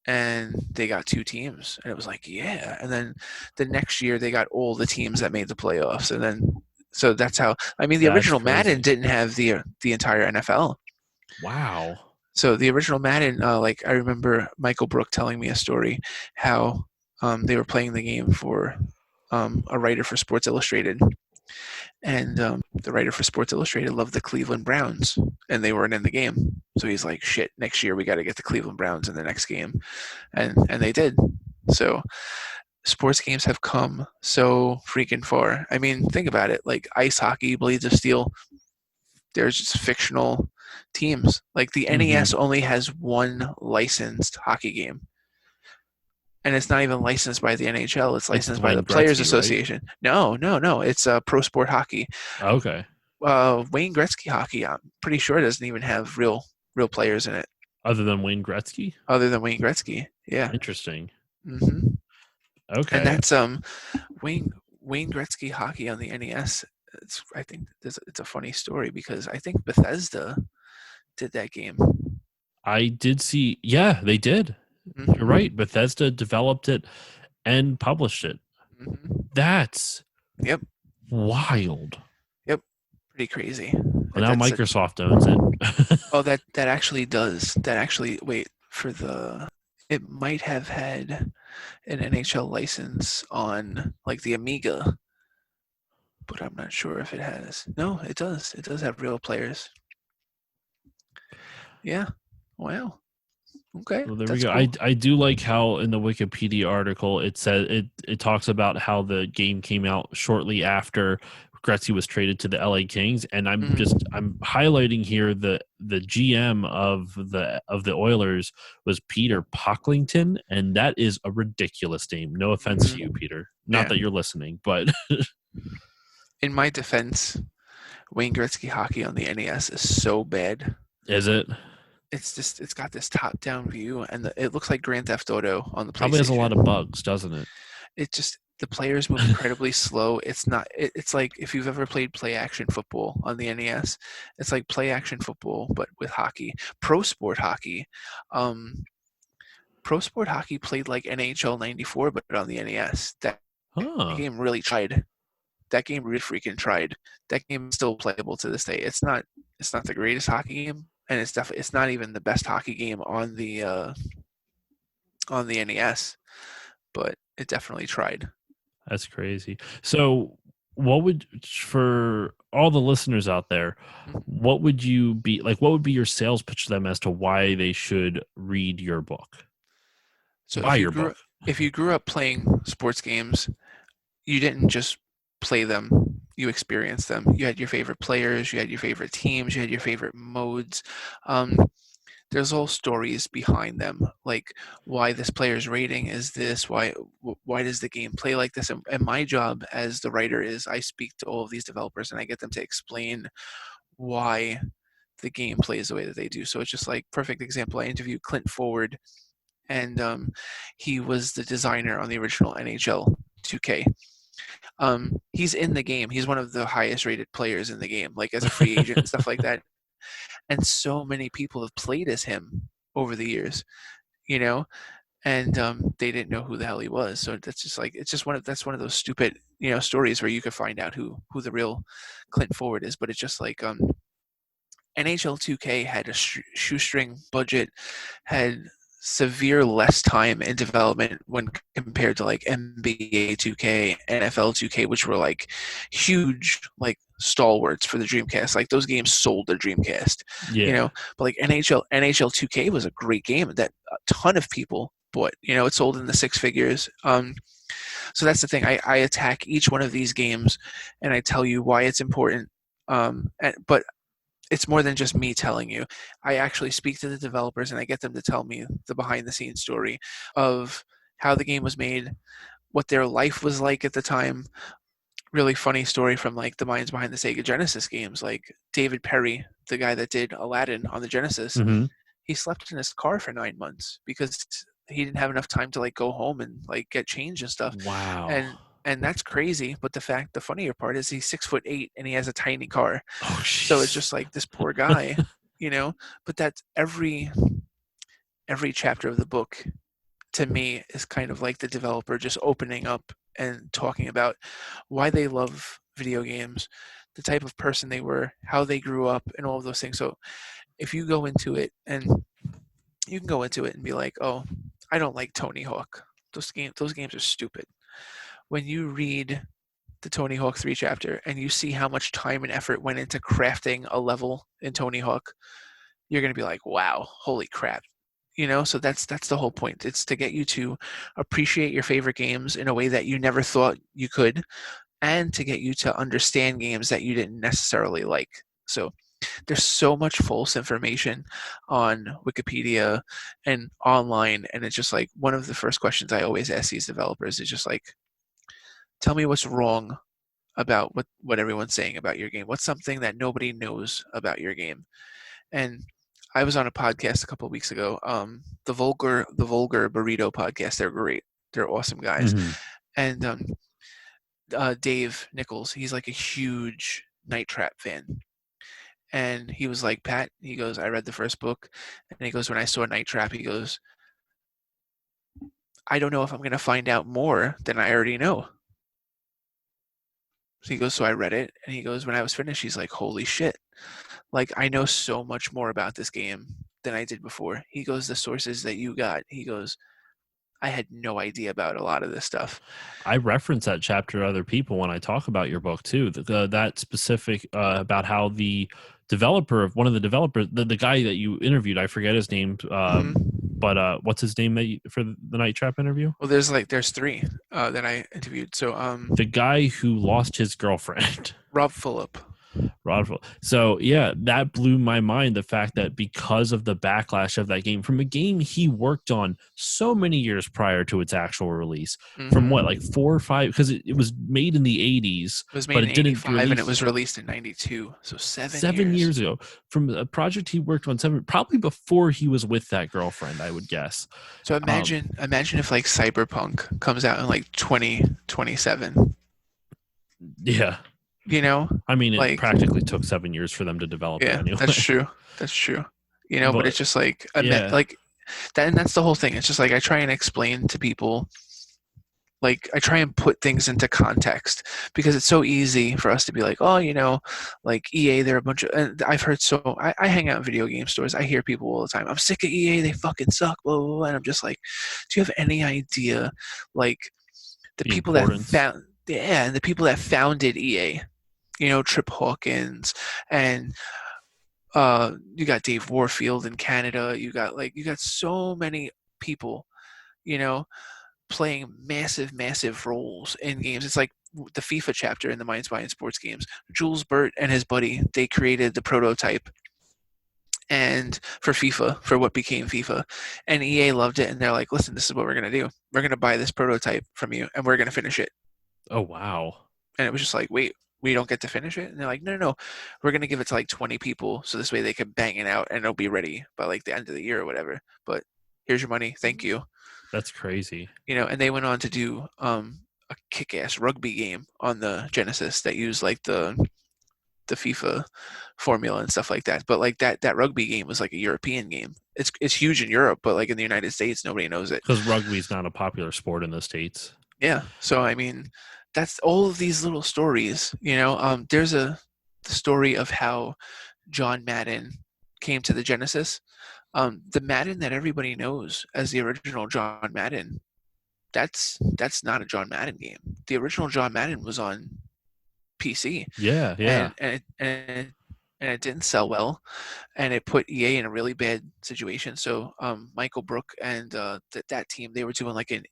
And they got 2 teams. And it was like, yeah. And then the next year they got all the teams that made the playoffs. And then so that's how I mean the that's original Madden crazy. didn't have the entire NFL. Wow. So the original Madden, like I remember Michael Brook telling me a story how they were playing the game for a writer for Sports Illustrated, and the writer for Sports Illustrated loved the Cleveland Browns, and they weren't in the game. So he's like, "Shit, next year we got to get the Cleveland Browns in the next game," and they did. So sports games have come so freaking far. I mean, think about it. Like ice hockey, Blades of Steel. There's just fictional teams. Like the Hmm. NES only has one licensed hockey game, and it's not even licensed by the NHL. It's It's licensed by the Wayne Players Gretzky, right? Association. No, no, no. It's Pro Sport Hockey. Okay. Wayne Gretzky hockey. I'm pretty sure doesn't even have real players in it Other than Wayne Gretzky? other than Wayne Gretzky. Yeah. Interesting. Hmm. And Okay. that's Wayne Wayne Gretzky hockey on the NES. I think it's a funny story because I think Bethesda did that game. I did see, yeah, they did. You're Hmm. right. Bethesda developed it and published it. Hmm. That's Yep. wild. Yep. Pretty crazy. Well, Like now that's a Microsoft owns it. oh that actually does that actually wait for the it might have had an NHL license on like the Amiga, but I'm not sure if it has. No, it does. It does have real players. Yeah. Wow. Okay. Well, there we That's go. cool. I do like how in the Wikipedia article it says it talks about how the game came out shortly after Gretzky was traded to the LA Kings, and Hmm. I'm highlighting here the GM of the Oilers was Peter Pocklington, and that is a ridiculous name. No offense to you, Hmm. Peter. Not Yeah. that you're listening, but In my defense, Wayne Gretzky hockey on the NES is so bad. Is it? It's got this top-down view, and it looks like Grand Theft Auto on the Probably has a lot of PlayStation. bugs, doesn't it? It just the players move incredibly slow. It's not. It's like if you've ever played play action football on the NES, it's like play action football but with hockey. Pro sport hockey, um, pro sport hockey played like NHL '94 but on the NES. That Huh. game really tried. That game really freaking tried. That game is still playable to this day. It's not. It's not the greatest hockey game, and it's definitely. It's not even the best hockey game on the NES, but it definitely tried. That's crazy. So, what would, for all the listeners out there, Mhm. what would you be like? What would be your sales pitch to them as to why they should read your book, So buy your book? if you grew up playing sports games, you didn't just play them, you experienced them. You had your favorite players, you had your favorite teams, you had your favorite modes. Um, there's all stories behind them, like why this player's rating is this, why does the game play like this. And my job as the writer is I speak to all of these developers and I get them to explain why the game plays the way that they do. So it's just like perfect example. I interviewed Clint Forward, and he was the designer on the original NHL 2K. He's in the game. He's one of the highest rated players in the game, like as a free agent and stuff like that. And so many people have played as him over the years, you know, and they didn't know who the hell he was. So that's just like it's just that's one of those stupid stories where you could find out who the real Clint Forward is. But it's just like NHL 2K had a shoestring budget, had severe less time in development when compared to like NBA 2K, NFL 2K, which were like huge, like stalwarts for the Dreamcast. Like those games sold the Dreamcast, you Yeah. know. But like NHL 2K was a great game that a ton of people bought. It sold in the six figures. So that's the thing. I attack each one of these games, and I tell you why it's important. But it's more than just me telling you. I actually speak to the developers and I get them to tell me the behind the scenes story of how the game was made, what their life was like at the time. Really funny story from like the minds behind the Sega Genesis games, like David Perry, the guy that did Aladdin on the Genesis. Hmm. He slept in his car for 9 months because he didn't have enough time to like go home and like get changed and stuff. Wow. And that's crazy. But the funnier part is he's 6'8" and he has a tiny car. Oh, So it's jeez. just like this poor guy, you know. But that's every chapter of the book to me is kind of like the developer just opening up and talking about why they love video games, the type of person they were, how they grew up, and all of those things. So if you go into it and you can go into it and be like, oh, I don't like Tony Hawk. Those games are stupid. When you read the Tony Hawk 3 chapter and you see how much time and effort went into crafting a level in Tony Hawk, you're going to be like, wow, holy crap. So that's the whole point. It's to get you to appreciate your favorite games in a way that you never thought you could, and to get you to understand games that you didn't necessarily like. So there's so much false information on Wikipedia and online, and it's just like one of the first questions I always ask these developers is just like, tell me what's wrong about what everyone's saying about your game. What's something that nobody knows about your game? And I was on a podcast a couple of weeks ago. The Vulgar Burrito podcast. They're great. They're awesome guys. Hmm. And Dave Nichols, he's like a huge Night Trap fan. And he was like, Pat, he goes, I read the first book. And he goes, when I saw Night Trap, he goes, I don't know if I'm going to find out more than I already know. So he goes, so I read it. And he goes, when I was finished, he's like, holy shit. Like, I know so much more about this game than I did before. He goes, the sources that you got, he goes, I had no idea about a lot of this stuff. I reference that chapter to other people when I talk about your book too. That specific about how the developer of one of the developers, the guy that you interviewed, I forget his name, Hmm. but what's his name for the Night Trap interview? Well, there's three that I interviewed. So The guy who lost his girlfriend. Rob Fulop. Rodville. So yeah, that blew my mind. The fact that because of the backlash of that game, from a game he worked on so many years prior to its actual release, from what, like Mm-hmm. 4 or 5, because it was made in the 80s, It was but made in it didn't '85 and it release was released in '92, so 7 years. 7 years ago, from a project he worked on probably before he was with that girlfriend, I would guess. So Um, imagine if like Cyberpunk comes out in like 2027. yeah, You know, I mean, it like practically took 7 years for them to develop it yeah, that's anyway. true. That's true. But But it's just like yeah, like that, and that's the whole thing. It's just like I try and explain to people, like I try and put things into context because it's so easy for us to be like, oh, like EA, they're a bunch of. And I've heard I hang out in video game stores. I hear people all the time. I'm sick of EA. They fucking suck. Blah, blah, blah. And I'm just like, do you have any idea, like the the people that importance. found, yeah, and the people that founded EA. Trip Hawkins and you got Dave Warfield in Canada. You got so many people, you know, playing massive, massive roles in games. It's like the FIFA chapter in the Minds Behind Sports games. Jules Burt and his buddy, they created the prototype and for FIFA, for what became FIFA. And EA loved it and they're like, listen, this is what we're gonna do. We're gonna buy this prototype from you and we're gonna finish it. Oh wow, And it was just like, wait, we don't get to finish it? And they're like, no, no, no, we're gonna give it to like 20 people so this way they can bang it out and it'll be ready by like the end of the year or whatever. But here's your money, thank you. that's crazy. And they went on to do a kick-ass rugby game on the Genesis that used like the FIFA formula and stuff like that. But like that rugby game was like a European game. It's huge in Europe, but like in the United States, nobody knows it. Because rugby's not a popular sport in the States. Yeah. So I mean, that's all of these little stories. There's the story of how John Madden came to the Genesis. The Madden that everybody knows as the original John Madden, that's not a John Madden game. The original John Madden was on PC, Yeah, yeah. and it didn't sell well, and it put EA in a really bad situation. So Michael Brook and that team, they were doing like an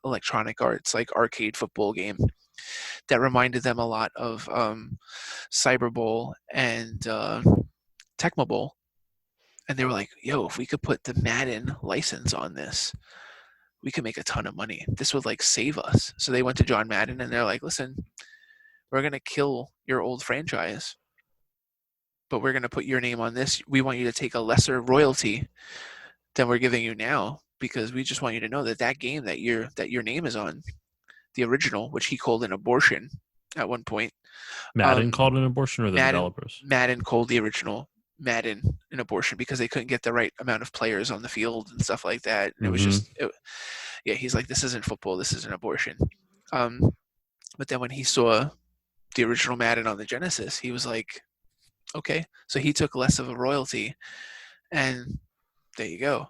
Electronic Arts like arcade football game that reminded them a lot of Cyber Bowl and Tecmo Bowl. And they were like, yo, if we could put the Madden license on this, we could make a ton of money. This would like save us. So they went to John Madden and they're like, listen, we're going to kill your old franchise, but we're going to put your name on this. We want you to take a lesser royalty than we're giving you now because we just want you to know that game that your name is on, the original, which he called an abortion at one point. Madden called an abortion, or the developers? Madden called the original Madden an abortion because they couldn't get the right amount of players on the field and stuff like that. And it was just, yeah, he's like, this isn't football, this is an abortion. But then when he saw the original Madden on the Genesis, he was like, okay. So he took less of a royalty, and there you go.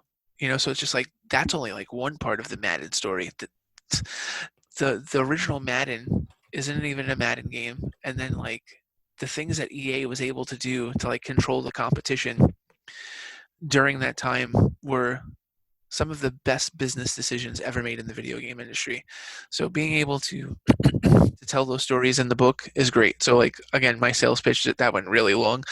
So it's just like that's only like one part of the Madden story. The original Madden isn't even a Madden game, and then like the things that EA was able to do to like control the competition during that time were some of the best business decisions ever made in the video game industry. So being able to tell those stories in the book is great. So like again, my sales pitch that went really long.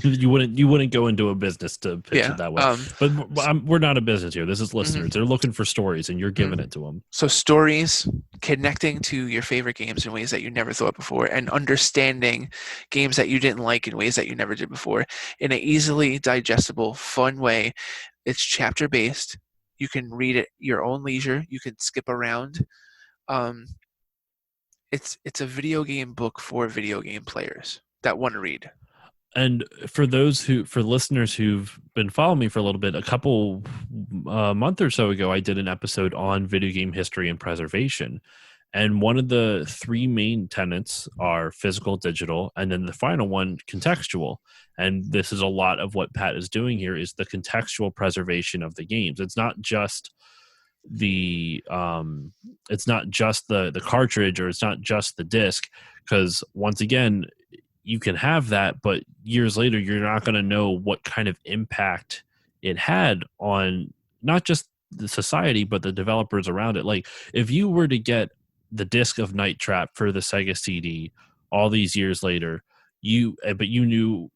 You wouldn't go into a business to pitch it that way. But we're not a business here. This is listeners. They're looking for stories, and you're giving it to them. So stories, connecting to your favorite games in ways that you never thought before, and understanding games that you didn't like in ways that you never did before in an easily digestible, fun way. It's chapter based. You can read it your own leisure. You can skip around. It's a video game book for video game players that want to read. And for listeners who've been following me for a little bit, a couple month or so ago, I did an episode on video game history and preservation. And one of the three main tenets are physical, digital, and then the final one, contextual. And this is a lot of what Pat is doing here, is the contextual preservation of the games. It's not just the cartridge, or it's not just the disc, because once again, you can have that, but years later, you're not going to know what kind of impact it had on not just the society, but the developers around it. Like if you were to get the disc of Night Trap for the Sega CD all these years later, but you knew,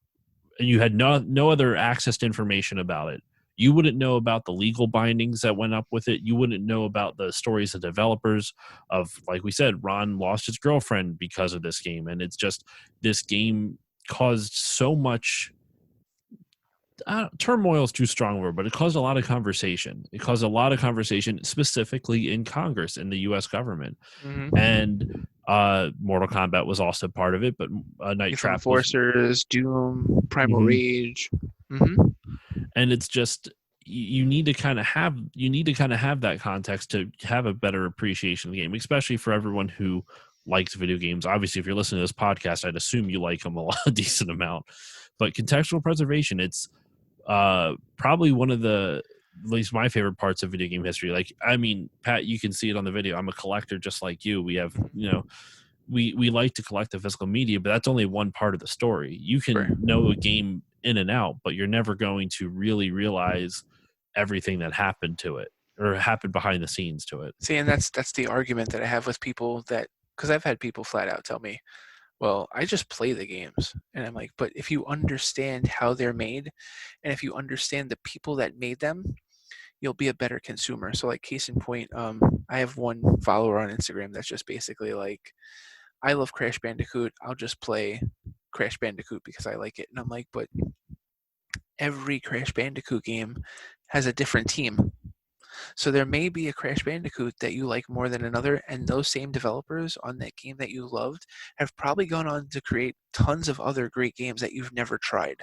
and you had no other access to information about it. You wouldn't know about the legal bindings that went up with it. You wouldn't know about the stories of developers of, like we said, Ron lost his girlfriend because of this game. And it's just, this game caused so much turmoil is too strong a word, but it caused a lot of conversation. It caused a lot of conversation specifically in Congress, in the U.S. government. Mm-hmm. And Mortal Kombat was also part of it, but Night If Trap was. Enforcers, Doom, Primal Mhm. Rage. Mm-hmm. And it's just, you need to kind of have that context to have a better appreciation of the game, especially for everyone who likes video games. Obviously, if you're listening to this podcast, I'd assume you like them a decent amount. But contextual preservation, it's probably one of the, at least my favorite parts of video game history. Like, I mean, Pat, you can see it on the video. I'm a collector just like you. We have, we like to collect the physical media, but that's only one part of the story. You can Sure. know a game in and out, but you're never going to really realize everything that happened to it or happened behind the scenes to it. See, and that's the argument that I have with people, that because I've had people flat out tell me, well, I just play the games. And I'm like, but if you understand how they're made, and if you understand the people that made them, you'll be a better consumer. So, like, case in point, I have one follower on Instagram that's just basically like, I love Crash Bandicoot. I'll just play Crash Bandicoot because I like it. And I'm like, but every Crash Bandicoot game has a different team. So there may be a Crash Bandicoot that you like more than another, and those same developers on that game that you loved have probably gone on to create tons of other great games that you've never tried.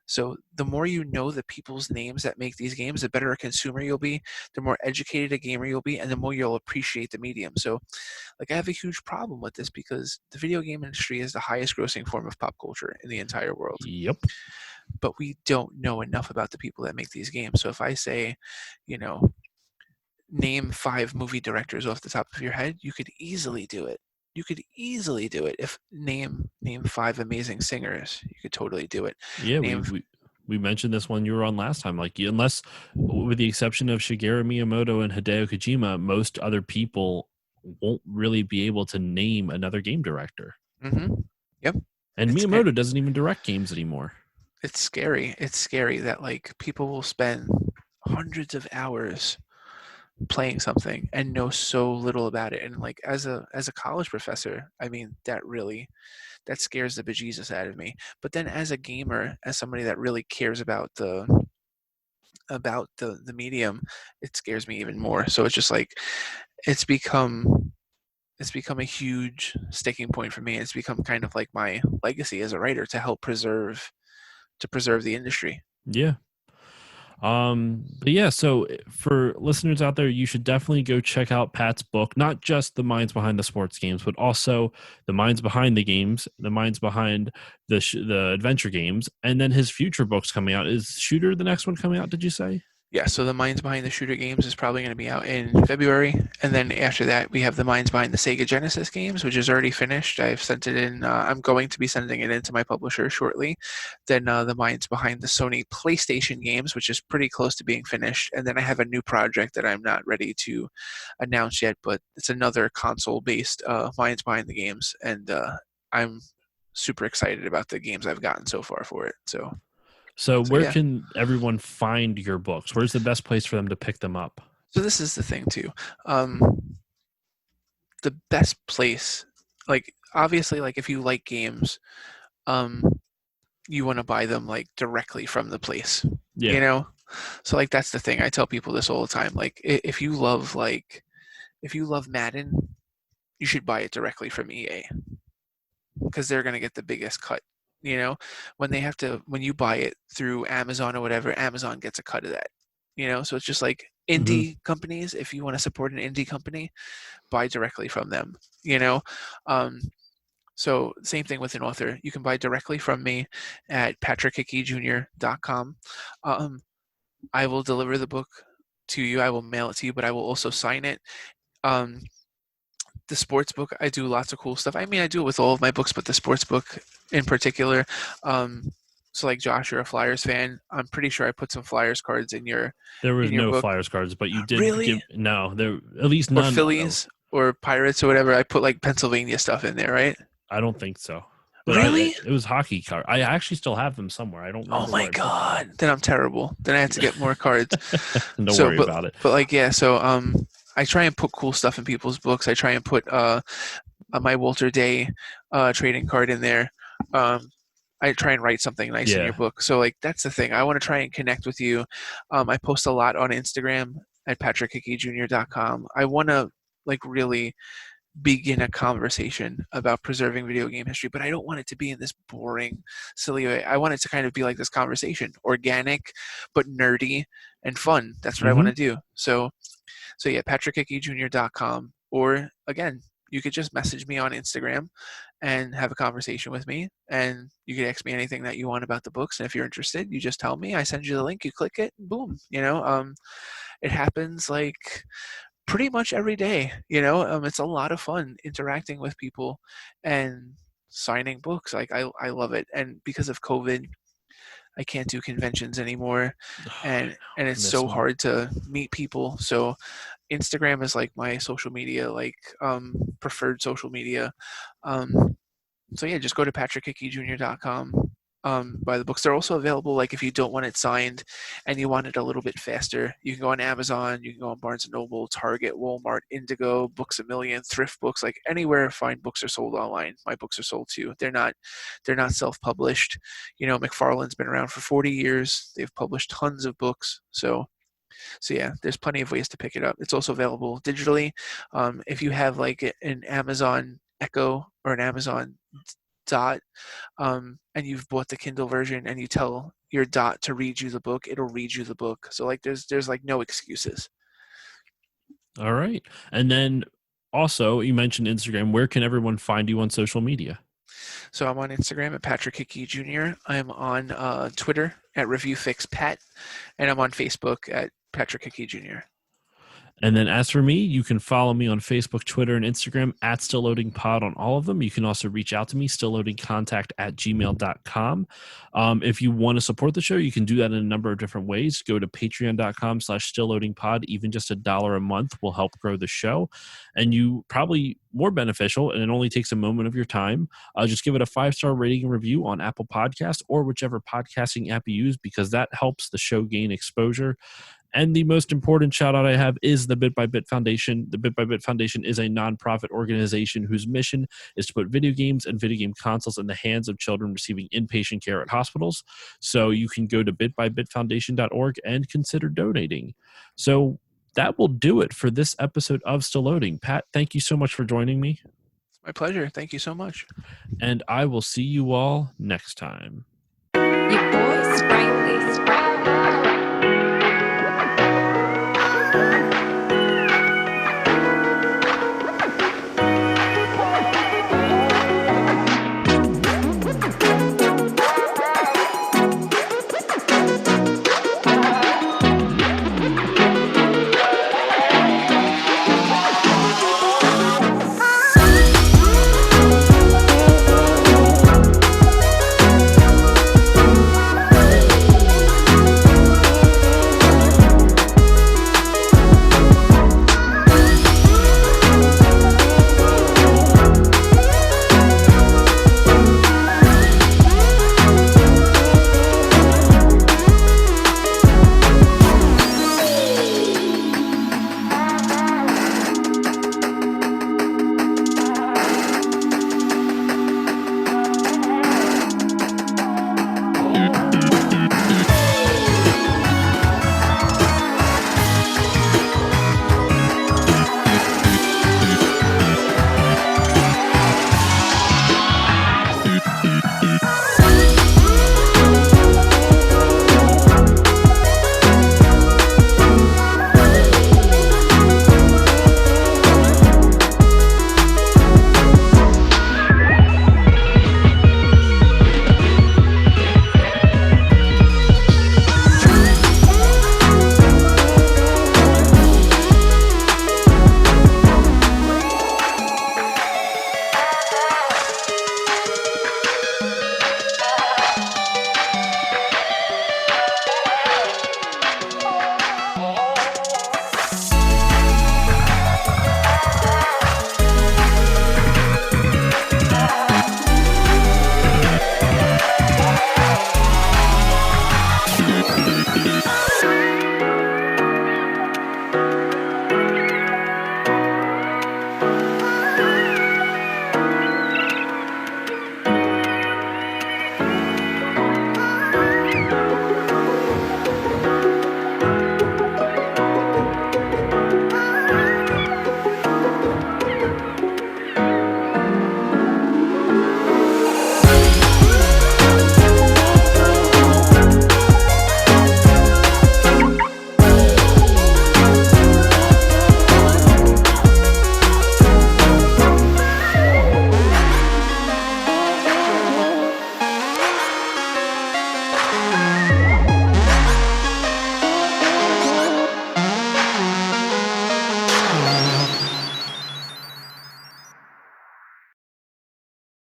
So the more you know the people's names that make these games, the better a consumer you'll be, the more educated a gamer you'll be, and the more you'll appreciate the medium. So, like, I have a huge problem with this because the video game industry is the highest grossing form of pop culture in the entire world. Yep. But we don't know enough about the people that make these games. So if I say, name 5 movie directors off the top of your head, you could easily do it. You could easily do it. If name 5 amazing singers, you could totally do it. Yeah, we mentioned this one you were on last time. Like, unless, with the exception of Shigeru Miyamoto and Hideo Kojima, most other people won't really be able to name another game director. Mm-hmm. Yep. And Miyamoto doesn't even direct games anymore. It's scary. It's scary that, like, people will spend hundreds of hours playing something and know so little about it. And, like, as a college professor, I mean, that scares the bejesus out of me. But then as a gamer, as somebody that really cares about the medium, it scares me even more. So it's just like, it's become a huge sticking point for me. It's become kind of like my legacy as a writer to help preserve the industry. Yeah. But yeah, so for listeners out there, you should definitely go check out Pat's book, not just the minds behind the sports games, but also the minds behind the games, the minds behind the adventure games, and then his future books coming out. Is Shooter the next one coming out, did you say? Yeah, so the minds behind the Shooter games is probably going to be out in February, and then after that we have the minds behind the Sega Genesis games, which is already finished. I've sent it in. I'm going to be sending it in to my publisher shortly. Then the minds behind the Sony PlayStation games, which is pretty close to being finished, and then I have a new project that I'm not ready to announce yet, but it's another console-based minds behind the games, and I'm super excited about the games I've gotten so far for it. So where yeah. can everyone find your books? Where's the best place for them to pick them up? So this is the thing too. The best place, like, obviously, like, if you like games, you want to buy them, like, directly from the place. Yeah. So, like, that's the thing. I tell people this all the time. Like, if you love Madden, you should buy it directly from EA because they're gonna get the biggest cut. When you buy it through Amazon or whatever, Amazon gets a cut of that. So it's just like indie companies. If you want to support an indie company, buy directly from them. So same thing with an author. You can buy directly from me at patrickhickeyjr.com. I will deliver the book to you. I will mail it to you, but I will also sign it. The sports book, I do lots of cool stuff. I mean, I do it with all of my books, but the sports book in particular. So, like, Josh, you're a Flyers fan. I'm pretty sure I put some Flyers cards in your. There was no book. Flyers cards, but you did really? No, there at least none. Or Phillies or Pirates or whatever. I put, like, Pennsylvania stuff in there, right? I don't think so. But Really? it was hockey card. I actually still have them somewhere. I don't Oh remember my where I put them. God. Then I'm terrible. Then I have to get more cards. Don't So, worry about it. but like, yeah. So, I try and put cool stuff in people's books. I try and put my Walter Day trading card in there. Um, I try and write something nice in your Yeah. book. So like that's the thing. I want to try and connect with you. I post a lot on Instagram at patrickhickeyjr.com. I want to like really begin a conversation about preserving video game history, but I don't want it to be in this boring, silly way. I want it to kind of be like this conversation, organic, but nerdy and fun. That's what I want Mm-hmm. to do. So yeah, patrickhickeyjr.com. Or again, you could just message me on Instagram and have a conversation with me. And you could ask me anything that you want about the books. And if you're interested, you just tell me. I send you the link. You click it. Boom. It happens like pretty much every day. It's a lot of fun interacting with people and signing books. Like I love it. And because of COVID, I can't do conventions anymore, I and know. and I it's miss so them. hard to meet people. So Instagram is like my social media, like preferred social media. So yeah, just go to patrickhickeyjr.com. Buy the books. They're also available. Like if you don't want it signed, and you want it a little bit faster, you can go on Amazon. You can go on Barnes and Noble, Target, Walmart, Indigo, Books a Million, Thrift Books. Like anywhere fine books are sold online. My books are sold too. They're not self-published. McFarlane's been around for 40 years. They've published tons of books. So yeah, there's plenty of ways to pick it up. It's also available digitally. If you have like an Amazon Echo or an Amazon Dot, and you've bought the Kindle version, and you tell your Dot to read you the book, it'll read you the book. So like there's like no excuses. All right. And then also, you mentioned Instagram. Where can everyone find you on social media? So I'm on Instagram at Patrick Hickey Jr. I'm on Twitter at ReviewFixPat, and I'm on Facebook at Patrick Hickey Jr. And then as for me, you can follow me on Facebook, Twitter, and Instagram at Still Loading Pod on all of them. You can also reach out to me, stillloadingcontact@gmail.com. If you want to support the show, you can do that in a number of different ways. Go to patreon.com/stillloadingpod. Even just $1 a month will help grow the show. And you probably more beneficial, and it only takes a moment of your time. Just give it a 5-star rating and review on Apple Podcasts or whichever podcasting app you use, because that helps the show gain exposure. And the most important shout out I have is the Bit by Bit Foundation. The Bit by Bit Foundation is a nonprofit organization whose mission is to put video games and video game consoles in the hands of children receiving inpatient care at hospitals. So you can go to bitbybitfoundation.org and consider donating. So that will do it for this episode of Still Loading. Pat, thank you so much for joining me. It's my pleasure. Thank you so much. And I will see you all next time.